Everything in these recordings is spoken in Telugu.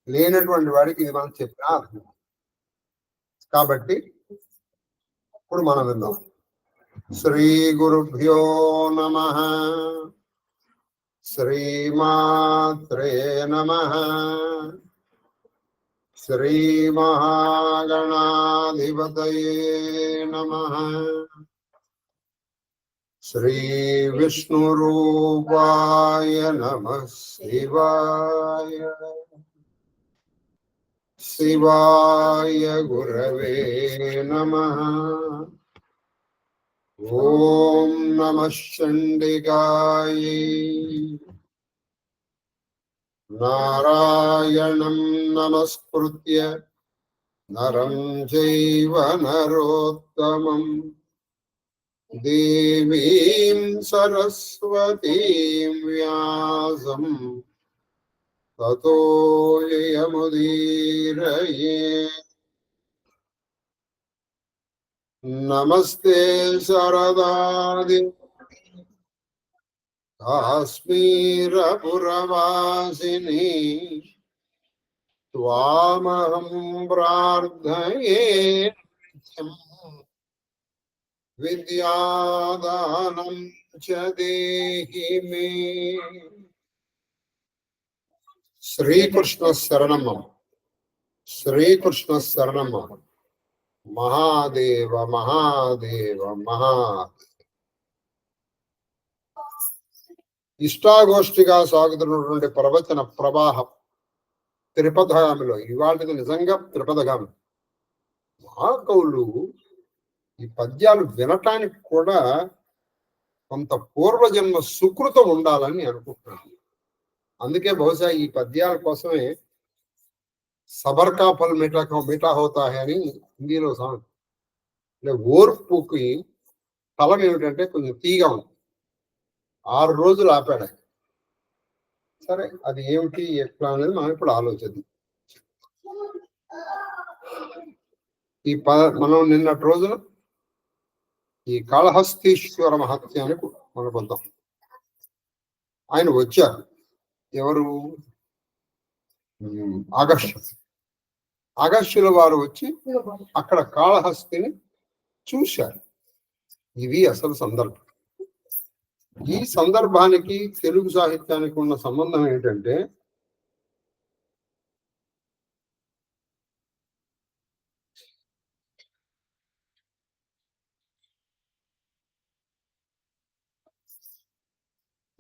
లేనటువంటి వాడికి ఇది మనం చెప్పినా అర్థం. కాబట్టి ఇప్పుడు మనం విందాం. శ్రీ గురుభ్యో నమః. శ్రీమాత్రే నమః. శ్రీ మహాగణాధిపతయే నమః. శ్రీ విష్ణురూపాయ నమః శివాయ. శివాయ గురవే నమః. ఓం నమః చండికాయై. నారాయణం నమస్కృత్య నరం చైవ నరోత్తమం దేవీం సరస్వతీం వ్యాసం తతో జయముదీరయేత్. నమస్తే శారదాదేవి కాశ్మీరపురవాసిని. త్వామహం ప్రార్థయే నిత్యం. విద్యాదానం చ దేహి మే. శ్రీకృష్ణ శరణం. శ్రీకృష్ణ శరణం. మహాదేవ మహాదేవ మహాదేవ. ఇష్టాగోష్ఠిగా సాగుతున్నటువంటి ప్రవచన ప్రవాహం త్రిపథగామిలో ఇవాళది నిజంగా త్రిపథగామి. మహాకవులు ఈ పద్యాలు వినటానికి కూడా కొంత పూర్వజన్మ సుకృతం ఉండాలని అనుకుంటున్నాను. అందుకే బహుశా ఈ పద్యాల కోసమే సబర్కా ఫల్ మీఠా హోతా హై అని హిందీలో సాంగ్. ఓర్పుకి ఫలం ఏమిటంటే కొంచెం తీగా ఉంది. 6 రోజులు ఆపాడు. సరే, అది ఏమిటి ఎట్లా అనేది మనం ఇప్పుడు ఆలోచిద్దాం. మనం నిన్నటి రోజున ఈ కాళహస్తీశ్వర మహత్యాన్ని మనం పొందాం. ఆయన వచ్చారు. ఎవరు? అగస్త్యుల వారు వచ్చి అక్కడ కాళహస్తిని చూశారు. ఇది అసలు సందర్భం. ఈ సందర్భానికి తెలుగు సాహిత్యానికి ఉన్న సంబంధం ఏంటంటే,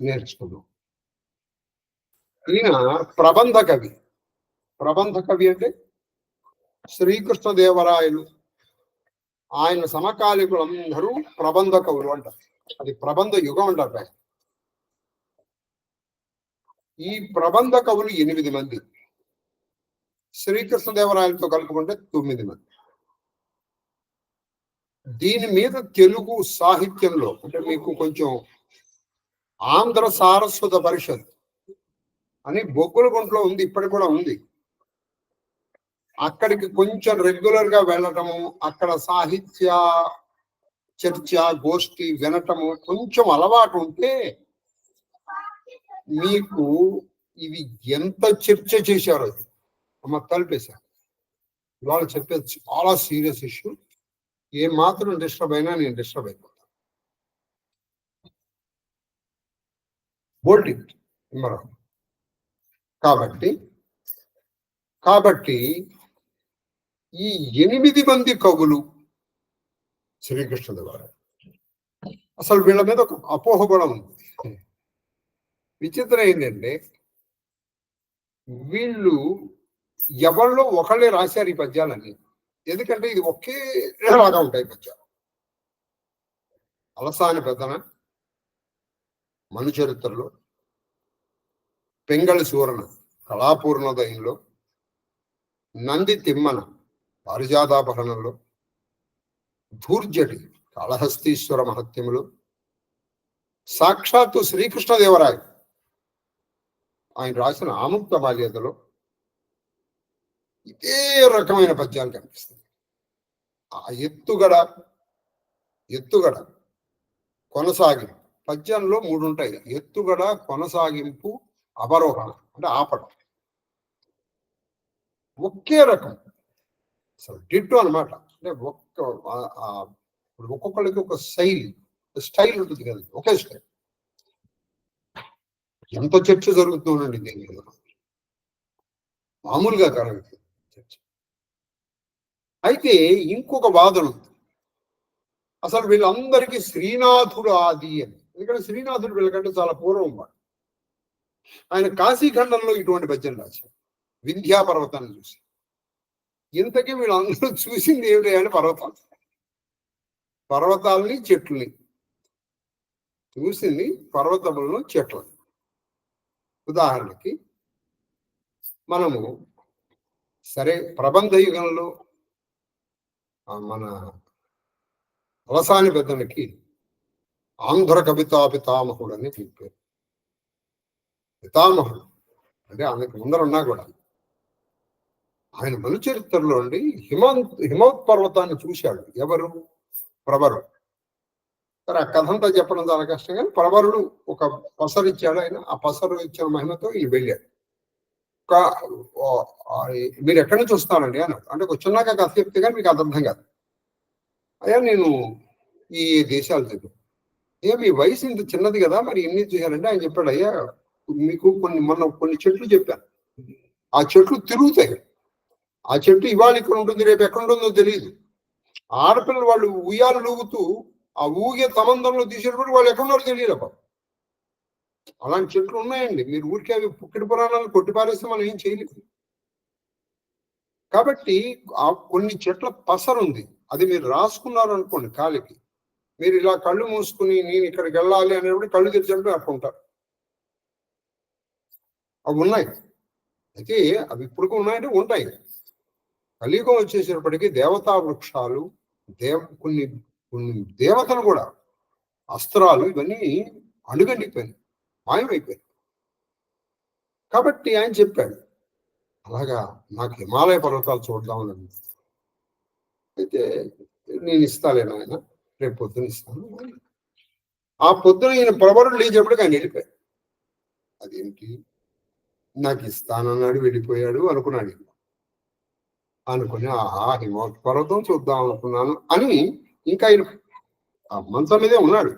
నేర్చుకున్నాం. ఈయన ప్రబంధ కవి. ప్రబంధ కవి అంటే శ్రీకృష్ణదేవరాయలు, ఆయన సమకాలికులందరూ ప్రబంధ కవులు అంటారు. అది ప్రబంధ యుగం అంటారు. ఈ ప్రబంధ కవులు 8 మంది, శ్రీకృష్ణదేవరాయలతో కలుపుకుంటే 9 మంది. దీని మీద తెలుగు సాహిత్యంలో అంటే మీకు కొంచెం ఆంధ్ర సారస్వత పరిషత్ అని బొగ్గులగుంటలో ఉంది, ఇప్పటి కూడా ఉంది. అక్కడికి కొంచెం రెగ్యులర్ గా వెళ్ళటము, అక్కడ సాహిత్య చర్చ గోష్ఠి వినటము కొంచెం అలవాటు ఉంటే మీకు ఇవి ఎంత చర్చ చేశారో అది అమ్మ కలిపేశారు. ఇవాళ చెప్పేది చాలా సీరియస్ ఇష్యూ. ఏ మాత్రం డిస్టర్బ్ అయినా నేను డిస్టర్బ్ అయిపోతాను. బోల్డింగ్ కాబట్టి ఈ 8 మంది కవులు శ్రీకృష్ణదేవరాయ. అసలు వీళ్ళ మీద ఒక అపోహ కూడా ఉంది. విచిత్రం ఏంటంటే, వీళ్ళు ఎవరిలో ఒకళ్ళే రాశారు ఈ పద్యాలన్నీ. ఎందుకంటే ఇది ఒకే లాగా ఉంటాయి పద్యాలు. అలసాని పెద్దన మనుచరిత్రలో, పెంగళి సూరణ కళాపూర్ణోదయంలో, నంది తిమ్మన పారిజాతాపహరణంలో, ధూర్జటి కాళహస్తీశ్వర మహత్యములు, సాక్షాత్తు శ్రీకృష్ణదేవరాయ ఆయన రాసిన ఆముక్త బాల్యతలో ఇదే రకమైన పద్యాలు కనిపిస్తాయి. ఆ ఎత్తుగడ కొనసాగింపు పద్యంలో 3 ఉంటాయి. ఎత్తుగడ, కొనసాగింపు, అవరోహణ అంటే ఆపడం. ఒకే రకం, అసలు డిట్టో అనమాట. అంటే ఒక్కొక్కరికి ఒక స్టైల్ ఉంటుంది కదా, ఒకే స్టైల్. ఎంత చర్చ జరుగుతుందండి దీని మీద, మామూలుగా కాదు చర్చ. అయితే ఇంకొక వాదన ఉంది, అసలు వీళ్ళందరికీ శ్రీనాథుడు ఆది అని. ఎందుకంటే శ్రీనాథుడు వీళ్ళకంటే చాలా పూర్వం వాడు. ఆయన కాశీఖండంలో ఇటువంటి భజన రాశారు, వింధ్యా పర్వతాన్ని చూసి. ఇంతకీ వీళ్ళందరూ చూసింది ఏమిటి అని పర్వతాలని చెట్లని చూసింది, పర్వతములను చెట్లని. ఉదాహరణకి మనము సరే ప్రబంధ యుగంలో మన అవసాని పెద్దనికి ఆంధ్ర కవితా పితామహుడు అని చెప్పారు. పితామహుడు అంటే ఆయనకు ముందర ఉన్నా కూడా ఆయన మను చరిత్రలో అండి హిమవత్ పర్వతాన్ని చూశాడు. ఎవరు? ప్రవరు. సరే ఆ కథ అంతా చెప్పడం చాలా కష్టం, కానీ ప్రవరుడు ఒక పసరు ఇచ్చాడు. ఆయన ఆ పసరు ఇచ్చిన మహిమతో ఈయన వెళ్ళాడు. మీరు ఎక్కడి నుంచి వస్తానండి అన్నాడు. అంటే వచ్చినాక కథ చెప్తే కానీ మీకు అర్థం కాదు. అయ్యా నేను ఈ దేశాలు చెప్పాను. మీ వయసు ఇంత చిన్నది కదా, మరి ఎన్ని చూశారంటే ఆయన చెప్పాడు, అయ్యా మీకు కొన్ని చెట్లు చెప్పాను, ఆ చెట్లు తిరుగుతాయి. ఆ చెట్టు ఇవాళ ఇక్కడ ఉంటుంది, రేపు ఎక్కడ ఉంటుందో తెలియదు. ఆడపిల్లలు వాళ్ళు ఉయ్యాలు లూగుతూ ఆ ఊగే తమందంలో తీసేటప్పుడు వాళ్ళు ఎక్కడున్నారో తెలియదు. అలాంటి చెట్లు ఉన్నాయండి. మీరు ఊరికే అవి పుక్కిడి పురాణాలను కొట్టిపారేస్తే మనం ఏం చేయలేదు. కాబట్టి ఆ కొన్ని చెట్ల పసరుంది, అది మీరు రాసుకున్నారు అనుకోండి కాలికి, మీరు ఇలా కళ్ళు మూసుకుని నేను ఇక్కడికి వెళ్ళాలి అనేప్పుడు కళ్ళు తెరిచినప్పుడు అక్కడ ఉంటారు. అవి ఉన్నాయి. అయితే అవి ఇప్పుడు ఉన్నాయంటే ఉంటాయి. కలియుగం వచ్చేసేటప్పటికీ దేవతా వృక్షాలు, కొన్ని దేవతలు కూడా, అస్త్రాలు, ఇవన్నీ అడుగండిపోయినాయి, మాయమైపోయాయి. కాబట్టి ఆయన చెప్పాడు, అలాగా నాకు హిమాలయ పర్వతాలు చూద్దామని. అయితే నేను ఇస్తాలేను ఆయన, రేపు పొద్దున ఇస్తాను. ఆ పొద్దున ఈయన ప్రవరుడు లేచేపటికి ఆయన వెళ్ళిపోయాడు. అదేంటి, నాకు ఇస్తానన్నాడు వెళ్ళిపోయాడు అనుకున్నాడు. అనుకుని ఆహా హిమవత్ పర్వతం చూద్దాం అనుకున్నాను అని ఇంకా ఆయన మంచం మీదే ఉన్నాడు.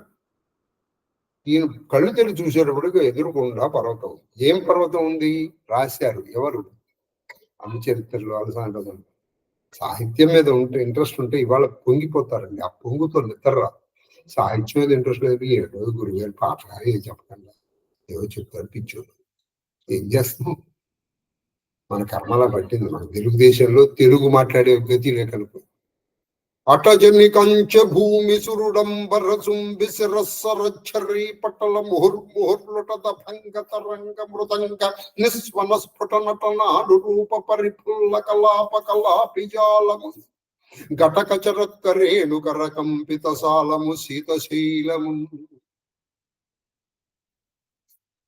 ఈయన కళ్ళు తెరిచి చూసేటప్పటికి ఎదురుకుండా పర్వతం. ఏం పర్వతం ఉంది రాశారు ఎవరు? అన్ని చరిత్రలో అలసాంటది. సాహిత్యం మీద ఇంట్రెస్ట్ ఉంటే ఇవాళ పొంగిపోతారండి. ఆ పొంగుతో నిద్రరా. సాహిత్యం మీద ఇంట్రెస్ట్ లేదు, ఏడో గురుగారు పాట ఏం చెప్పకుండా ఏవో చెప్తారు పిచ్చోళ్ళు. ఏం చేస్తాం, మన కర్మలా పట్టింది. మన తెలుగుదేశంలో తెలుగు మాట్లాడే గతి లేకనుకో. అటజని కంచ భూమి సురుడంబర సుంబిశిరస్సరచ్చరీ పటల ముహుర్ముహుర్లుటత భంగ తరంగ మృదంగ నిస్వన స్ఫుట నటనాడు రూప పరిఫుల్ల కలాప కలాపిజాలము ఘటక చరత్క రేణుకర కంపిత సాలము శీతశీలము.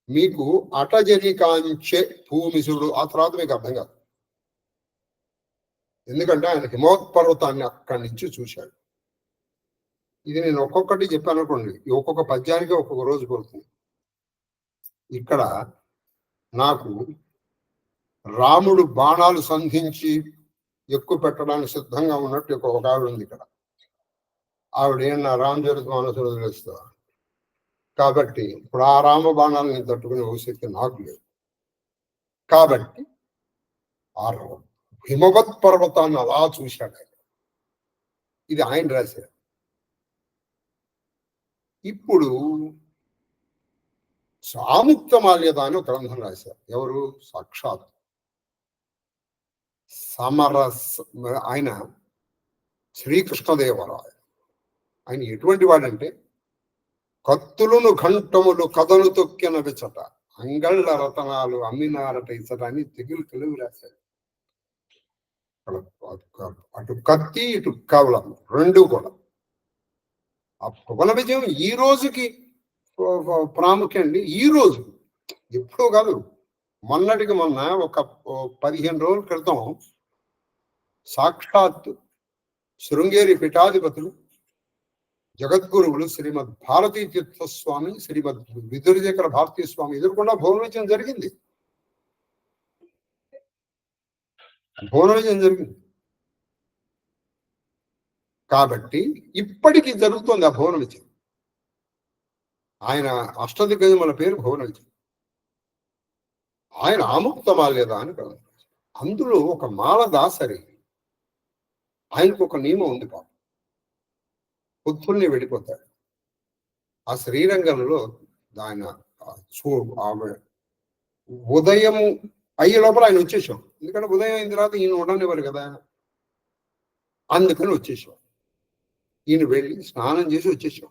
మీకు అటజని కాంచె భూమిసుడు ఆ తర్వాత మీకు అర్థం కాదు. ఎందుకంటే ఆయన హిమవత్ పర్వతాన్ని అక్కడి నుంచి చూశాడు. ఇది నేను ఒక్కొక్కటి చెప్పాను అనుకోండి, ఒక్కొక్క పద్యానికి ఒక్కొక్క రోజు పడుతుంది. ఇక్కడ నాకు రాముడు బాణాలు సంధించి ఎక్కువ పెట్టడానికి సిద్ధంగా ఉన్నట్టు ఒక ఆవిడ ఉంది ఇక్కడ. ఆవిడ ఏమన్నా రామచరిత మానసులు వదిలేస్తా. కాబట్టి ఇప్పుడు ఆ రామ బాణాలు నేను తట్టుకునే శక్తి నాకు లేదు. కాబట్టి ఆ హిమవత్ పర్వతాన్ని అలా చూశాడు ఆయన. ఇది ఆయన రాశారు. ఇప్పుడు సాముక్తమాల్యద అని ఒక గ్రంథం రాశారు. ఎవరు? సాక్షాత్ ఆయన శ్రీకృష్ణదేవరాయ. ఆయన ఎటువంటి వాడంటే కత్తులను ఘంటములు కథను తొక్కిన విచట అంగళ్ళ రతనాలు అమ్మినారట ఇచ్చట అని తెలుగు రాశారు. అటు కత్తి ఇటు కవలం రెండు కూడా. ఆ పవన విజయం ఈ రోజుకి ప్రాముఖ్యం అండి. ఈ రోజు ఎప్పుడూ కాదు, మొన్నటికి మొన్న ఒక 15 రోజుల క్రితం సాక్షాత్ శృంగేరి పీఠాధిపతులు జగద్గురువులు శ్రీమద్ భారతీ తీర్థస్వామి, శ్రీమద్ విదుర్జకర భారతీ స్వామి ఎదుర్కొండా భౌనవిజయం జరిగింది. భువనవిజయం జరిగింది. కాబట్టి ఇప్పటికీ జరుగుతోంది ఆ భువన విజయం. ఆయన అష్టదిగ్గజముల పేరు భువన విజయం. ఆయన ఆముక్తమాల్యద అని కాదు. అందులో ఒక మాలదాసరి, ఆయనకు ఒక నియమం ఉంది పాపం. పొద్దున్నే వెళ్ళిపోతాడు. ఆ శ్రీరంగంలో ఆయన ఆమె ఉదయం అయ్యే లోపల ఆయన వచ్చేసాం. ఎందుకంటే ఉదయం అయిన తర్వాత ఈయన ఉండనివ్వరు కదా, అందుకని వచ్చేసాం. ఈయన వెళ్ళి స్నానం చేసి వచ్చేసాం.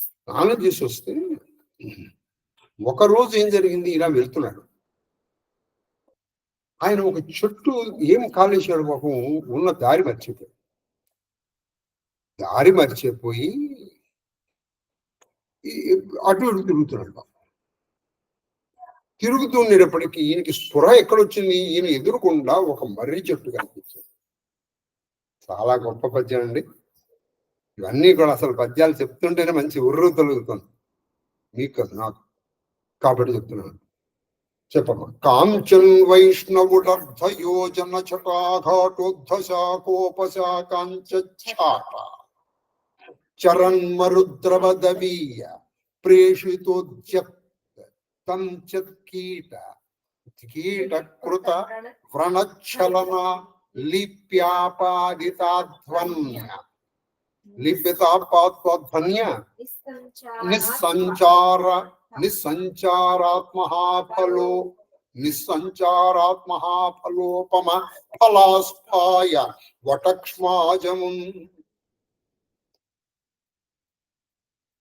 స్నానం చేసి వస్తే ఒకరోజు ఏం జరిగింది, ఇలా వెళ్తున్నాడు. ఆయన ఒక చెట్టు ఏం కాలేశాడు పాపం, ఉన్న దారి మర్చిపోయి అటు ఇటు తిరుగుతున్నాడు. తిరుగుతుండేటప్పటికీ ఈయనకి స్పృహ ఎక్కడొచ్చింది, ఈయన ఎదురుకుండా ఒక మర్రి చెట్టు కనిపించింది. చాలా గొప్ప పద్యం అండి. ఇవన్నీ కూడా అసలు పద్యాలు చెప్తుంటేనే మంచి ఉర్రు తొలుగుతుంది మీకు కదా, నాకు. కాబట్టి చెప్తున్నాను, చెప్పమ్మా. కాంచన్ వైష్ణవుడర్ధ యోజన చటాఘాటోద్ధశాకోపశాకాంచ చరన్మరుద్రవదవీయ ప్రేషితోద్యత్తంచత్కీట కీటకృత వ్రణచ్చలన లిప్యాపాదితాధ్వన్య లిప్యతాపాధ్వన్య నిస్సంచారాత్మహాఫలోపమ ఫలాస్ఫాయ వటక్ష్మాజమున్.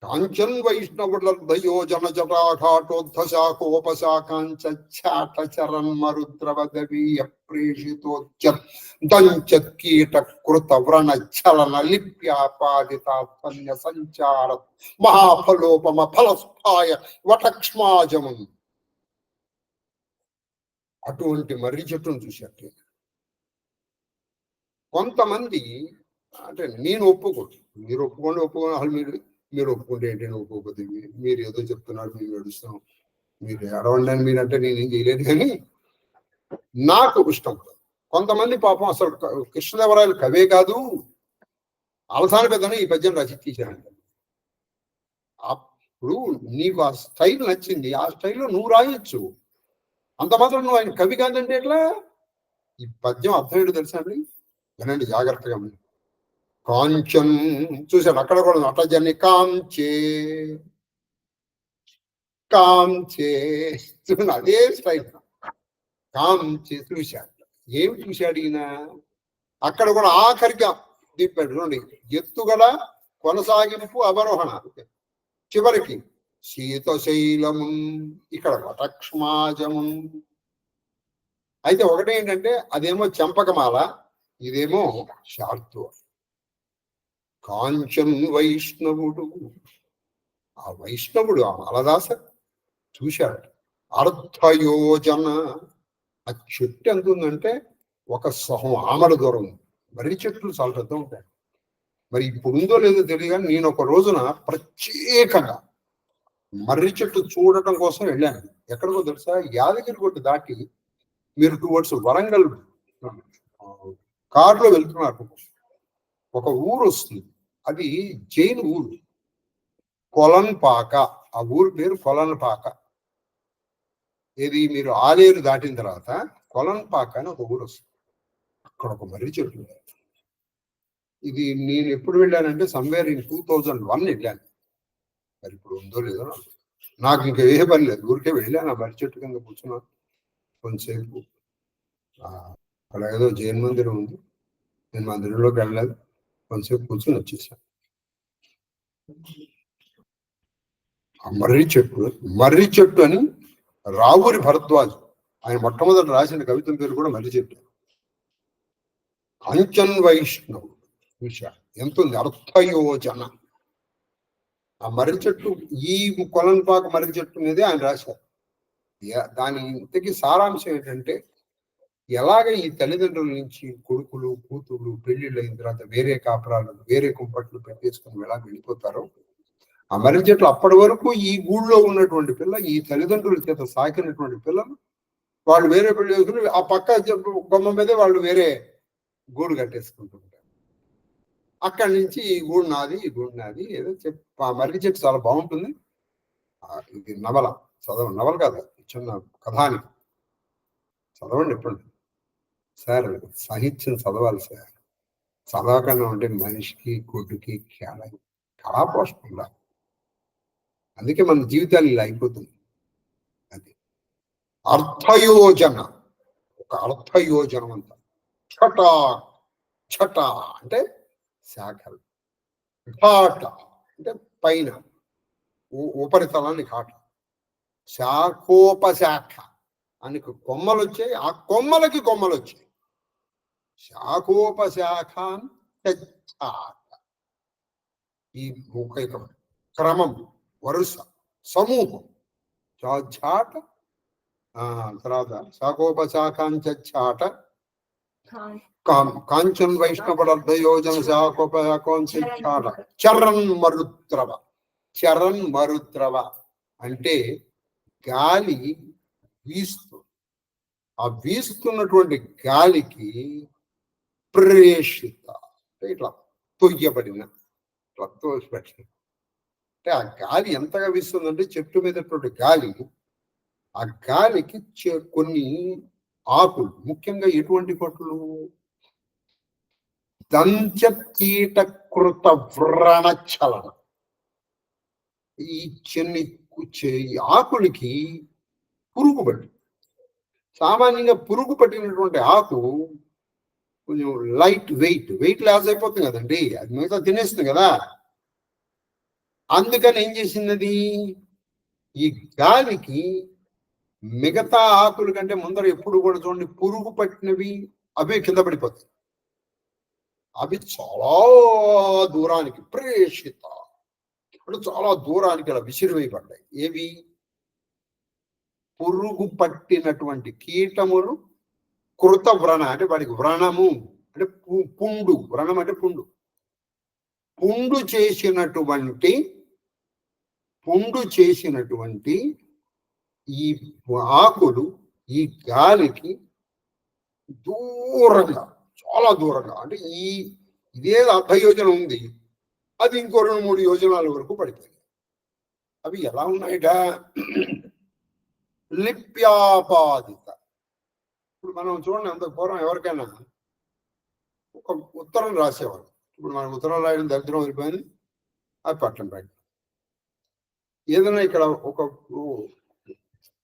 కాంచన్ వైష్ణవుడర్ధయోజన జటాఘాటోద్ధశాకోపశాకాంచరణ్మరుద్రవదవీయ ప్రేషితోద్యత్కీటకృత వ్రణచ్చలన లిప్యాపాదితాత్మన్య సంచార మహాఫలోపమ ఫలస్ఫాయ వటక్ష్మాజమున్. అటువంటి మర్రి చెట్టును చూశారు. కొంతమంది అంటే నేను ఒప్పుకోండి, మీరు ఒప్పుకోండి అసలు మీరు ఒప్పుకుంటే ఏంటి, ఒప్పుకోకపోతే మీరు ఏదో చెప్తున్నారు, మేము ఏడుస్తాం, మీరు ఏడవండి అని మీరంటే నేనేం చేయలేదు. కానీ నాకు ఇష్టం. కొంతమంది పాపం అసలు కృష్ణదేవరాయలు కవే కాదు, అలసాని పెద్దనే ఈ పద్యం రచించారంట. అప్పుడు నీకు ఆ స్టైల్ నచ్చింది, ఆ స్టైల్లో నువ్వు రాయొచ్చు. అంత మాత్రం నువ్వు ఆయన కవి కాదంటే ఎట్లా? ఈ పద్యం అర్థం ఏంటో తెలుసా అండి, వినండి జాగ్రత్తగా. కాంచన్ చూశాడు, అక్కడ కూడా అటజని కాంచే కాంచే చూడండి, అదే స్టైల్. కాంచే చూశాడు. ఏమి చూశాడు ఈయన? అక్కడ కూడా ఆఖరిగా దిప్పాడు చూడండి, ఎత్తుగల కొనసాగింపు అవరోహణ, చివరికి శీతశైలము, ఇక్కడ వటక్ష్మాజము. అయితే ఒకటేంటంటే అదేమో చంపకమాల, ఇదేమో శార్దూల. కాంచన్ వైష్ణవుడు, ఆ వైష్ణవుడు ఆ మాలదాస చూశాడు. అర్ధయోజన, ఆ చెట్టు ఎంత ఉందంటే ఒక సహం ఆమల దూరం ఉంది. మర్రి చెట్లు చాలా పెద్ద ఉంటాయి. మరి ఇప్పుడు ఉందో లేదో తెలియదు, కానీ నేను ఒక రోజున ప్రత్యేకంగా మర్రి చెట్టు చూడటం కోసం వెళ్ళాను. ఎక్కడికో తెలుసా, యాదగిరిగుట్ట దాటి మీరు టువర్డ్స్ వరంగల్ కారులో వెళ్తున్నారు, ఒక ఊరు వస్తుంది, అది జైన్ ఊరు, కొలన్పాక. ఆ ఊరు పేరు కొలన్పాక. ఇది మీరు ఆలేరు దాటిన తర్వాత కొలన్పాక అని ఒక ఊరు వస్తుంది. అక్కడ ఒక మర్రి చెట్టు. ఇది నేను ఎప్పుడు వెళ్ళానంటే సమ్వేర్ ఇన్ 2001 వెళ్ళాను. మరి ఇప్పుడు ఉందో లేదో నాకు ఇంకా ఏ పని లేదు, ఊరికే వెళ్ళాను. ఆ మర్రి చెట్టు కింద కూర్చున్నాను కొంతసేపు. అక్కడ ఏదో జైన్ మందిరం ఉంది, నేను మందిరంలోకి వెళ్ళలేదు, కొంతసేపు కూర్చొని వచ్చేసాను. మర్రి చెట్టు అని రావురి భరద్వాజ్ ఆయన మొట్టమొదటి రాసిన కవితం పేరు కూడా మర్రి చెట్టు. కాంచన్ వైష్ణవ్ చూశా, ఎంత ఉంది, అర్థయోజన. ఆ మర్రి చెట్టు, ఈ కొలన్పాక మర్రి చెట్టు మీదే ఆయన రాశారు. దాని ఇంతకీ సారాంశం ఏంటంటే, ఎలాగ ఈ తల్లిదండ్రుల నుంచి కొడుకులు కూతుళ్ళు పెళ్లిళ్ళు అయిన తర్వాత వేరే కాపురాలు వేరే కుంపట్లు పెట్టేసుకుని ఎలా వెళ్ళిపోతారో, ఆ మర్రి చెట్లు అప్పటి వరకు ఈ గూళ్ళో ఉన్నటువంటి పిల్ల, ఈ తల్లిదండ్రుల చేత సాకినటువంటి పిల్లలు వాళ్ళు వేరే పెళ్లి చేసుకుని ఆ పక్క కొమ్మ మీదే వాళ్ళు వేరే గూడు కట్టేసుకుంటుంటారు. అక్కడి నుంచి ఈ గూడు నాది, ఈ గూడు నాది ఏదో ఆ మర్రి చెట్టు చాలా బాగుంటుంది. ఇది నవల నవల కాదు, చిన్న కథానికి చదవండి ఎప్పుడు. సార్ సాహిత్యం చదవాలి సార్. చదవకుండా ఉంటే మనిషికి గుడ్డుకి కళాపోషణ ఉండాలి. అందుకే మన జీవితాలు ఇలా అయిపోతుంది. అది అర్థయోజన, ఒక అర్థయోజనం అంతా. ఛట ఛట అంటే శాఖలు, ఘాట అంటే పైన ఉపరితలాన్ని ఘాట, శాఖోపశాఖ అని కొమ్మలు వచ్చాయి, ఆ కొమ్మలకి కొమ్మలు వచ్చాయి. శాఖోపశాఖాన్ ఈ క్రమం, వరుస, సమూహం, చాట తర్వాత శాఖోపశాఖాంచాట కాంచన్ వైష్ణవర్థయోజన శాఖోపశాఖాంచాట చరణ్ మరుద్రవ. చరణ్ మరుద్రవ అంటే గాలి వీస్తు, ఆ వీస్తున్నటువంటి గాలికి ప్రేషిత అంటే ఇట్లా తొయ్యబడిన, ఇట్లా తోసిపెట్టిన. అంటే ఆ గాలి ఎంతగా వీస్తుందంటే చెట్టు మీదటువంటి గాలి, ఆ గాలికి కొన్ని ఆకులు, ముఖ్యంగా ఎటువంటి కొట్లు, దంచకీటకృత వ్రణచలన, ఈ చిన్ని ఆకులకి పురుగు పట్టి, సామాన్యంగా పురుగు పట్టినటువంటి ఆకు కొంచెం వెయిట్ లాస్ అయిపోతుంది కదండి, అది మిగతా తినేస్తుంది కదా. అందుకని ఏం చేసింది, ఈ గాలికి మిగతా ఆకుల కంటే ముందర ఎప్పుడు కూడా చూడండి పురుగు పట్టినవి అవే కింద పడిపోతాయి. అవి చాలా దూరానికి ప్రేషిత, ఇప్పుడు చాలా దూరానికి అలా విసిరివేయబడ్డాయి. ఏవి? పురుగు పట్టినటువంటి కీటములు, కృత వ్రణ అంటే వాడికి వ్రణము అంటే పుండు, వ్రణం అంటే పుండు, పుండు చేసినటువంటి ఈ ఆకులు ఈ గాలికి దూరంగా, చాలా దూరంగా, అంటే ఇదే అర్ధయోజనం ఉంది, అది ఇంకో 2-3 యోజనాల వరకు పడిపోయింది. అవి ఎలా ఉన్నాయిట? లిప్యాపాదిత. ఇప్పుడు మనం చూడండి, అంత పూర్వం ఎవరికైనా ఒక ఉత్తరం రాసేవారు. ఇప్పుడు మనం ఉత్తరం రాయడం దరిద్రం అయిపోయింది, అది పట్టణం బయట. ఏదైనా ఇక్కడ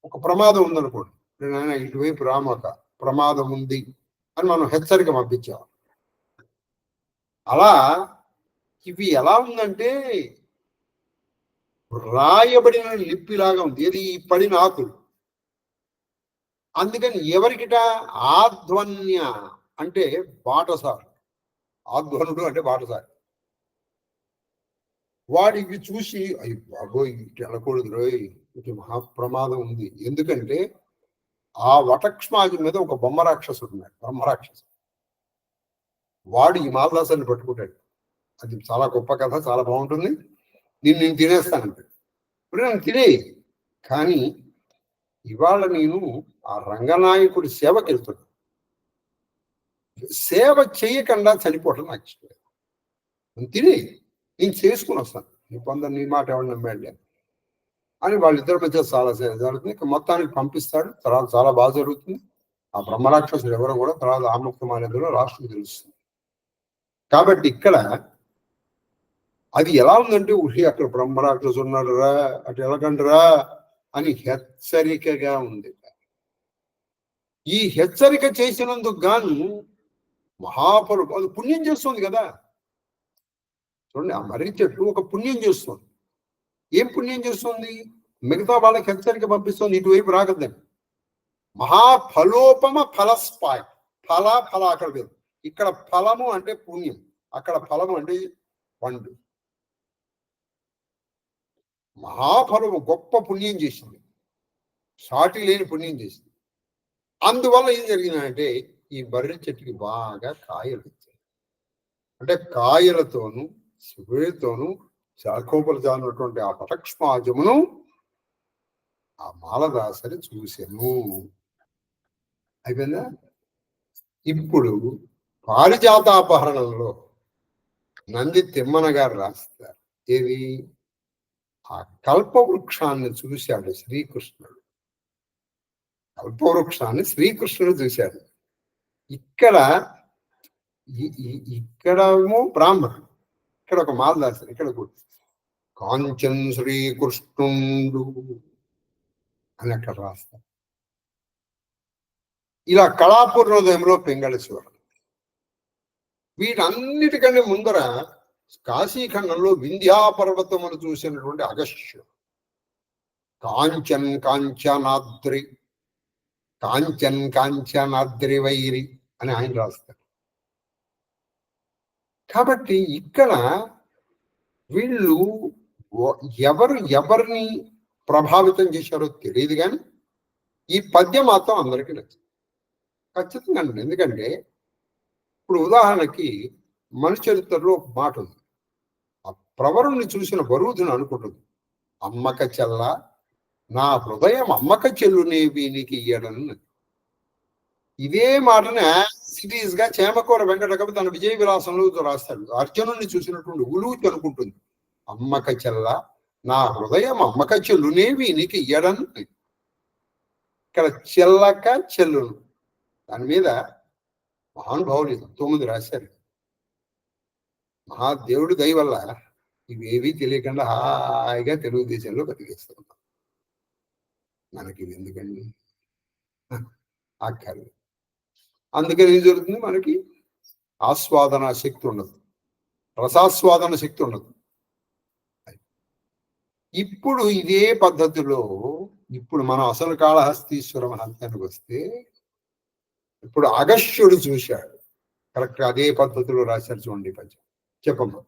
ఒక ప్రమాదం ఉందనుకోండి, నేను ఇటువైపు రామాక, ప్రమాదం ఉంది అని మనం హెచ్చరిక పంపించాం. అలా ఇవి ఎలా ఉందంటే రాయబడిన లిపిలాగా ఉంది. ఏది? పడిన ఆకులు. అందుకని ఎవరికిట? ఆధ్వన్య అంటే బాటసారి, ఆధ్వనుడు అంటే బాటసారి. వాడికి చూసి అయ్యి బాబోయ్ ఇటు వెళ్ళకూడదు రోయ్, ఇటు మహాప్రమాదం ఉంది. ఎందుకంటే ఆ వటక్ష్మాజు మీద ఒక బొమ్మరాక్షసుడు ఉన్నాడు, బ్రహ్మరాక్షసు. వాడు ఈ మాల్దాసాన్ని పట్టుకుంటాడు. అది చాలా గొప్ప కథ, చాలా బాగుంటుంది. నేను తినేస్తానంటే ఇప్పుడు నేను తినే, కానీ ఇవాళ నేను ఆ రంగనాయకుడి సేవకి వెళ్తున్నాను. సేవ చేయకుండా చనిపోవటం నాకు ఇష్టం లేదు. నేను తినే, నేను చేసుకుని వస్తాను. నీ మాట ఎవరు నమ్మాడు అని వాళ్ళిద్దరి మధ్య చాలా జరుగుతుంది. మొత్తానికి పంపిస్తాడు. తర్వాత చాలా బాగా జరుగుతుంది. ఆ బ్రహ్మరాక్షసుడు ఎవరో కూడా తర్వాత ఆముక్తమానేందులో రాష్ట్రం తెలుస్తుంది. కాబట్టి ఇక్కడ అది ఎలా ఉందంటే, అక్కడ బ్రహ్మరాక్షసుడు ఉన్నాడు రా, అటు వెళ్ళకండిరా అని హెచ్చరికగా ఉంది. ఈ హెచ్చరిక చేసినందుకు గాను మహాపరు అది పుణ్యం చేస్తుంది కదా. చూడండి, ఆ మర్రి చెట్టు ఒక పుణ్యం చేస్తుంది. ఏం పుణ్యం చేస్తుంది? మిగతా వాళ్ళకి హెచ్చరిక పంపిస్తుంది, ఇటువైపు రాకద్దని. మహాఫలోపమ ఫలస్పాయ, ఫల అక్కడ లేదు. ఇక్కడ ఫలము అంటే పుణ్యం, అక్కడ ఫలము అంటే పండు. మహాఫలము, గొప్ప పుణ్యం చేసింది, సాటి లేని పుణ్యం చేసింది. అందువల్ల ఏం జరిగిందంటే ఈ బర్రె చెట్టుకి బాగా కాయలు వచ్చాయి. అంటే కాయలతోనూ శివుడితోనూ శాఖోపలు జానటువంటి ఆ పటక్ష్మాజమును ఆ మాలదాసరి చూసెను. అయిపోయిందా? ఇప్పుడు పారిజాతాపహరణంలో నంది తిమ్మన గారు రాస్తారు ఏది, ఆ కల్పవృక్షాన్ని చూశాడు శ్రీకృష్ణుడు. కల్పవృక్షాన్ని శ్రీకృష్ణుడు చూశాడు. ఇక్కడ ఇక్కడేమో బ్రాహ్మణుడు, ఇక్కడ ఒక మాలదాసు, ఇక్కడ కూడా కాంచన్ శ్రీకృష్ణుడు అని అక్కడ రాస్తారు. ఇలా కళాపూర్ణోదయంలో పింగళేశ్వరం. వీటన్నిటికంటే ముందర కాశీఖండంలో వింధ్యాపర్వతమును చూసినటువంటి అగస్త్యుడు కాంచనాద్రి కాంచనాద్రి వైరి అని ఆయన రాస్తారు. కాబట్టి ఇక్కడ వీళ్ళు ఎవరిని ప్రభావితం చేశారో తెలియదు, కానీ ఈ పద్యం మాత్రం అందరికీ నచ్చింది ఖచ్చితంగా. ఎందుకంటే ఇప్పుడు ఉదాహరణకి మన చరిత్రలో ఒక మాట ఉంది, ఆ ప్రవరుణ్ణి చూసిన బరువుని అనుకుంటుంది, అమ్మక చెల్ల నా హృదయం అమ్మక చెల్లునే వీనికి ఇయ్యడని. ఇదే మాటని సిటీస్ గా చేమకూర వెంకటకవి తన విజయ విలాసంలో రాస్తాడు. అర్జునుడిని చూసినటువంటి ఉలూచి అనుకుంటుంది, అమ్మక చెల్ల నా హృదయం అమ్మక చెల్లునే వీనికి ఇయ్యడని. ఇక్కడ చెల్లక చెల్లును దాని మీద మహానుభావులు 9 రాశారు. మహాదేవుడి దయ వల్ల ఇవేవీ తెలియకుండా హాయిగా తెలుగుదేశంలో బతికేస్తున్నాం. మనకి ఇది ఎందుకండి అక్కర్లేదు. అందుకని ఏం జరుగుతుంది, మనకి ఆస్వాదన శక్తి ఉండదు, రసాస్వాదన శక్తి ఉండదు. ఇప్పుడు ఇదే పద్ధతిలో ఇప్పుడు మనం అసలు కాళహస్తీశ్వర మహత్యానికి వస్తే, ఇప్పుడు అగస్త్యుడు చూశాడు, కరెక్ట్ అదే పద్ధతిలో రాశారు చూడండి పద్యం. చెప్పమ్మా,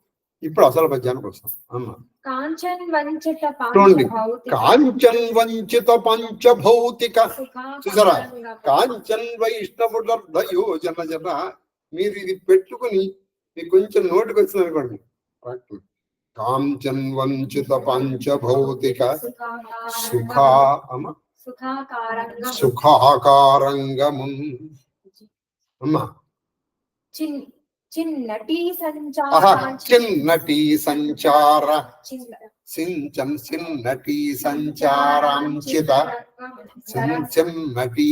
ఇప్పుడు అసలు పద్యానికి వస్తాం. అమ్మా, కాంచన్ వంచిత పంచభౌతిక, చూసారా, కాంచన్ వైష్ణవుడర్ధయోజన జన. మీరు ఇది పెట్టుకుని మీకు కొంచెం నోటికి వచ్చింది అనుకోండి, కాంచన్ వంచిత పంచభౌతిక సుఖాకారంగమున్. అమ్మా, చిన్నటి సంచార సించన్ చిన్నటి సంచారాంచిత చిన్నటి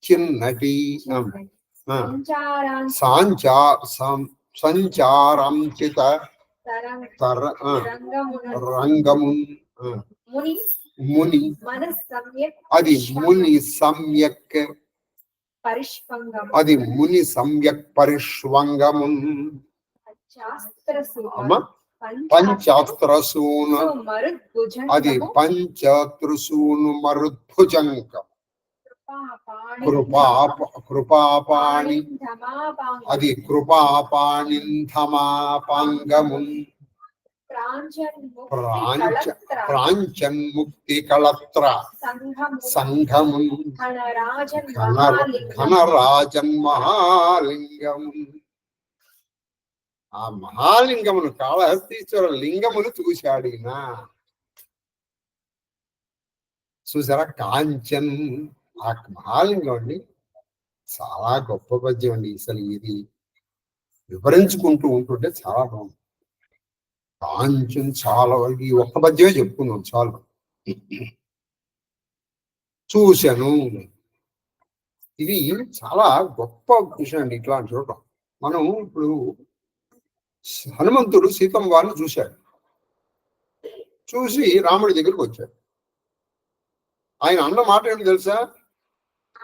చిన్నటి సంచారాంచిత రంగమున్. ముని అది ముని సమ్యక్, అది ముని సమ్యక్ పరిష్వంగమున్. పంచాస్త్రసూను అది పంచత్రుసూను మరుద్భుజంగం. కృపాపాణి అది కృపాపాణింధమాపాంగమున్. ప్రాంచన్ ముక్తి కళత్ర సంఘమున్. ఘనరాజన్ మహాలింగం. ఆ మహాలింగమును కాళహస్తీశ్వర లింగమును చూశాడిన. చూసారా, కాంచన్ ఆ మహాలింగం అండి. చాలా గొప్ప పద్యం అండి. అసలు ఇది వివరించుకుంటూ ఉంటుంటే చాలా బాగుంది. కాంచన్ చాలా వరకు ఈ ఒక్క పద్యమే చెప్పుకుందాం చాలు. చూశాను, ఇది చాలా గొప్ప విషయం అండి. ఇట్లాంటి చూడటం మనం ఇప్పుడు హనుమంతుడు సీతమ్మ వారిని చూశాడు, చూసి రాముడి దగ్గరికి వచ్చాడు. ఆయన అన్న మాట ఏంటి తెలుసా,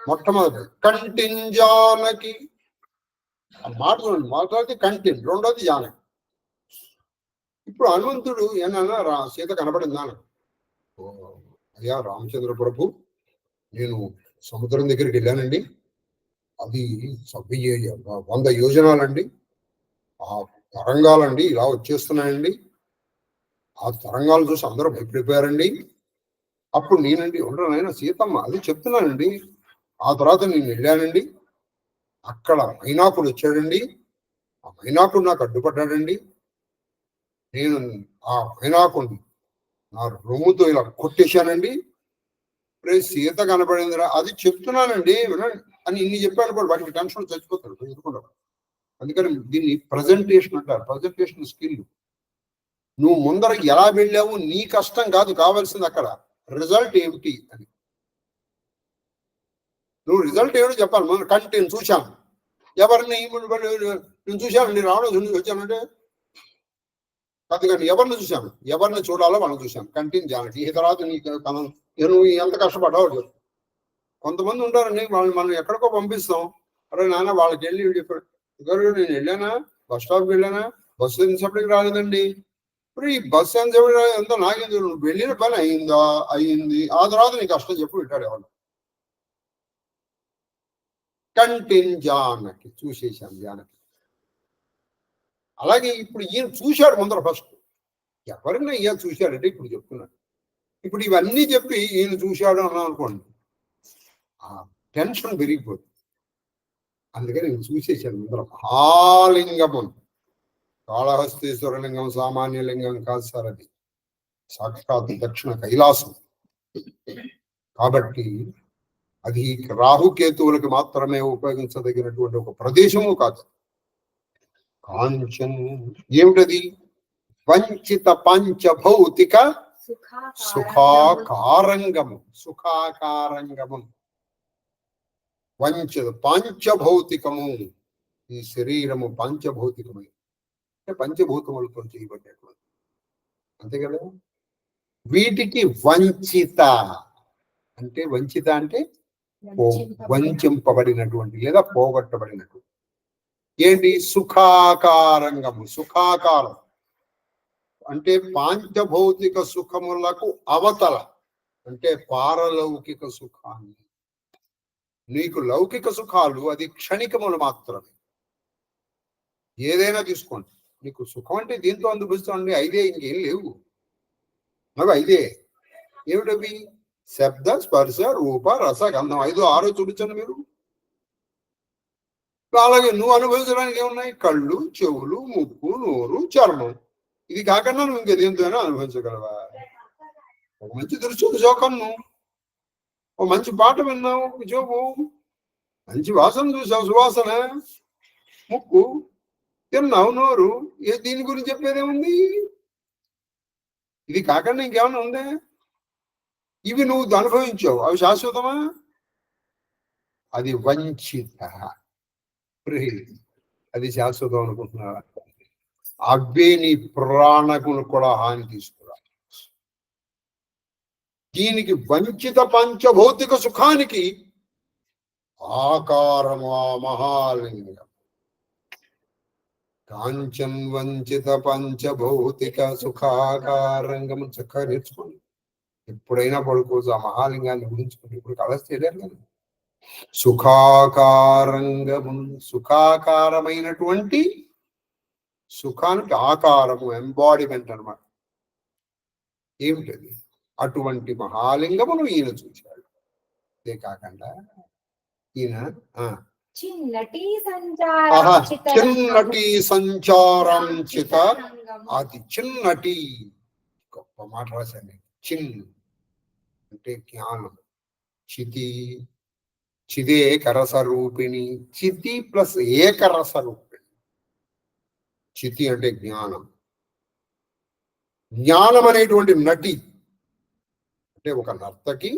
మొట్టమొదటి కంటిన్ జానకి మాట మాట్లాడితే కంటిన్, రెండోది జానకి. ఇప్పుడు హనుమంతుడు ఏమన్నా సీత కనబడిందా? అయ్యా రామచంద్ర ప్రభు, నేను సముద్రం దగ్గరికి వెళ్ళానండి, అది 100 యోజనాలండి, ఆ తరంగాలండి ఇలా వచ్చేస్తున్నాయండి, ఆ తరంగాలు చూసి అందరూ భయపడిపోయారండి. అప్పుడు నేనండి ఉండనైనా సీతమ్మ అది చెప్తున్నానండి. ఆ తర్వాత నేను వెళ్ళానండి, అక్కడ మైనాకుడు వచ్చాడండి, ఆ మైనాకుడు నాకు అడ్డుపడ్డాడండి. నేను ఆ మైనాకుడిని నా రొమ్ముతో ఇలా కొట్టేశానండి. సీత కనపడిందిరా, అది చెప్తున్నానండి వినండి. అని ఇన్ని చెప్పాడు కూడా వాడికి టెన్షన్ చచ్చిపోతాడు ఎదుర్కొన్నాడు. అందుకని దీన్ని ప్రజెంటేషన్ అంటారు, ప్రజెంటేషన్ స్కిల్. నువ్వు ముందర ఎలా వెళ్ళావు నీ కష్టం కాదు, కావాల్సింది అక్కడ రిజల్ట్ ఏమిటి అని. నువ్వు రిజల్ట్ ఏమిటో చెప్పాలి. మన కంటే నేను చూశాను, ఎవరిని నేను చూశాను, నేను రావడం వచ్చానంటే అందుకని ఎవరిని చూశాను, ఎవరిని చూడాలో వాళ్ళని చూశాను. కంటిన్యూ జానకి ఈ తర్వాత నువ్వు ఎంత కష్టపడ్డావు చెప్పు. కొంతమంది ఉంటారండి, వాళ్ళు మనం ఎక్కడికో పంపిస్తాం. అరే నాన్న వాళ్ళకి వెళ్ళి చెప్పాడు, నేను వెళ్ళానా, బస్ స్టాప్కి వెళ్ళానా, బస్సు ఎంతసేపటికి రాలేదండి. ఇప్పుడు ఈ బస్సు ఎంతసేపటి ఎంతో నాకేంది, నువ్వు వెళ్ళిన పని అయిందా, అయింది, ఆ తర్వాత నీ కష్టం చెప్పు వింటాడు ఎవరు. కంటిన్యూ జానకి చూసేశాను జానకి. అలాగే ఇప్పుడు ఈయన చూశాడు ముందర ఫస్ట్, ఎవరైనా ఈయన చూశాడంటే ఇప్పుడు చెప్తున్నాడు. ఇప్పుడు ఇవన్నీ చెప్పి ఈయన చూశాడు అన్నాం అనుకోండి, ఆ టెన్షన్ పెరిగిపోతుంది. అందుకని నేను చూసేశాను ముందర. మహాలింగము, కాళహస్తీశ్వర లింగం సామాన్య లింగం కాదు సార్, అది సాక్షాత్ దక్షిణ కైలాసం. కాబట్టి అది రాహుకేతువులకు మాత్రమే ఉపయోగించదగినటువంటి ఒక ప్రదేశము కాదు. కాంచన్ ఏమిటది? వంచిత పంచభౌతిక సుఖాకారంగము. సుఖాకారంగము వంచిత పంచభౌతికము. ఈ శరీరము పంచభౌతికమై అంటే పంచభూతములతో చేయబడ్డటువంటి, అంతే కదా. వీటికి వంచిత అంటే, వంచిత అంటే వంచింపబడినటువంటి లేదా పోగొట్టబడినటువంటి. ఏంటి? సుఖాకారంగము. సుఖాకారం అంటే పాంచభౌతిక సుఖములకు అవతల, అంటే పారలౌకిక సుఖాన్ని. నీకు లౌకిక సుఖాలు అది క్షణికములు మాత్రమే. ఏదైనా తీసుకోండి, నీకు సుఖం అంటే దీంతో అందుపిస్తుంది, ఐదే, ఇంకేం లేవు. అవి ఐదే. ఏమిటవి? శబ్ద, స్పర్శ, రూప, రస, గంధం. 5, 6 చూపించండి మీరు. అలాగే నువ్వు అనుభవించడానికి ఏమున్నాయి? కళ్ళు, చెవులు, ముక్కు, నోరు, చర్మం. ఇది కాకుండా నువ్వు ఇంకేదేంతోనైనా అనుభవించగలవా? ఒక మంచి దృశ్యం చూకన్ను, ఒక మంచి పాట విన్నావు చూపు, మంచి వాసన చూసావు సువాసన, ముక్కు, తిన్నావు నోరు. దీని గురించి చెప్పేదేముంది? ఇది కాకుండా ఇంకేమన్నా ఉందే? ఇవి నువ్వు అనుభవించావు, అవి శాశ్వతమా? అది వంచిత. అది శాశ్వతం అనుకుంటున్నావా? అవే నీ ప్రాణకును కూడా హాని తీసుకురా. దీనికి వంచిత పంచభౌతిక సుఖానికి ఆకారము ఆ మహాలింగం. కాంచన్ వంచిత పంచభౌతిక సుఖాకారంగము. చక్కగా నేర్చుకోండి, ఎప్పుడైనా పడుకోవచ్చు. ఆ మహాలింగాన్ని గురించుకోండి. ఇప్పుడు కలసి తెలియదు కదా. సుఖాకారంగము, సుఖాకారమైనటువంటి, సుఖానికి ఆకారము ఎంబాడిమెంట్ అన్నమాట. ఏమిటది? అటువంటి మహాలింగమును ఈయన చూశాడు. అదే కాకుండా ఈయన చిన్నటి సంచారంచిత, అది చిన్నటి, గొప్ప మాట రాశాను. చిన్ అంటే జ్ఞానం. చితి, చిదేకరస రూపిణి. చితి ప్లస్ ఏకరస రూపిణి. చితి అంటే జ్ఞానం. జ్ఞానం అనేటువంటి నటి అంటే ఒక నర్తకి,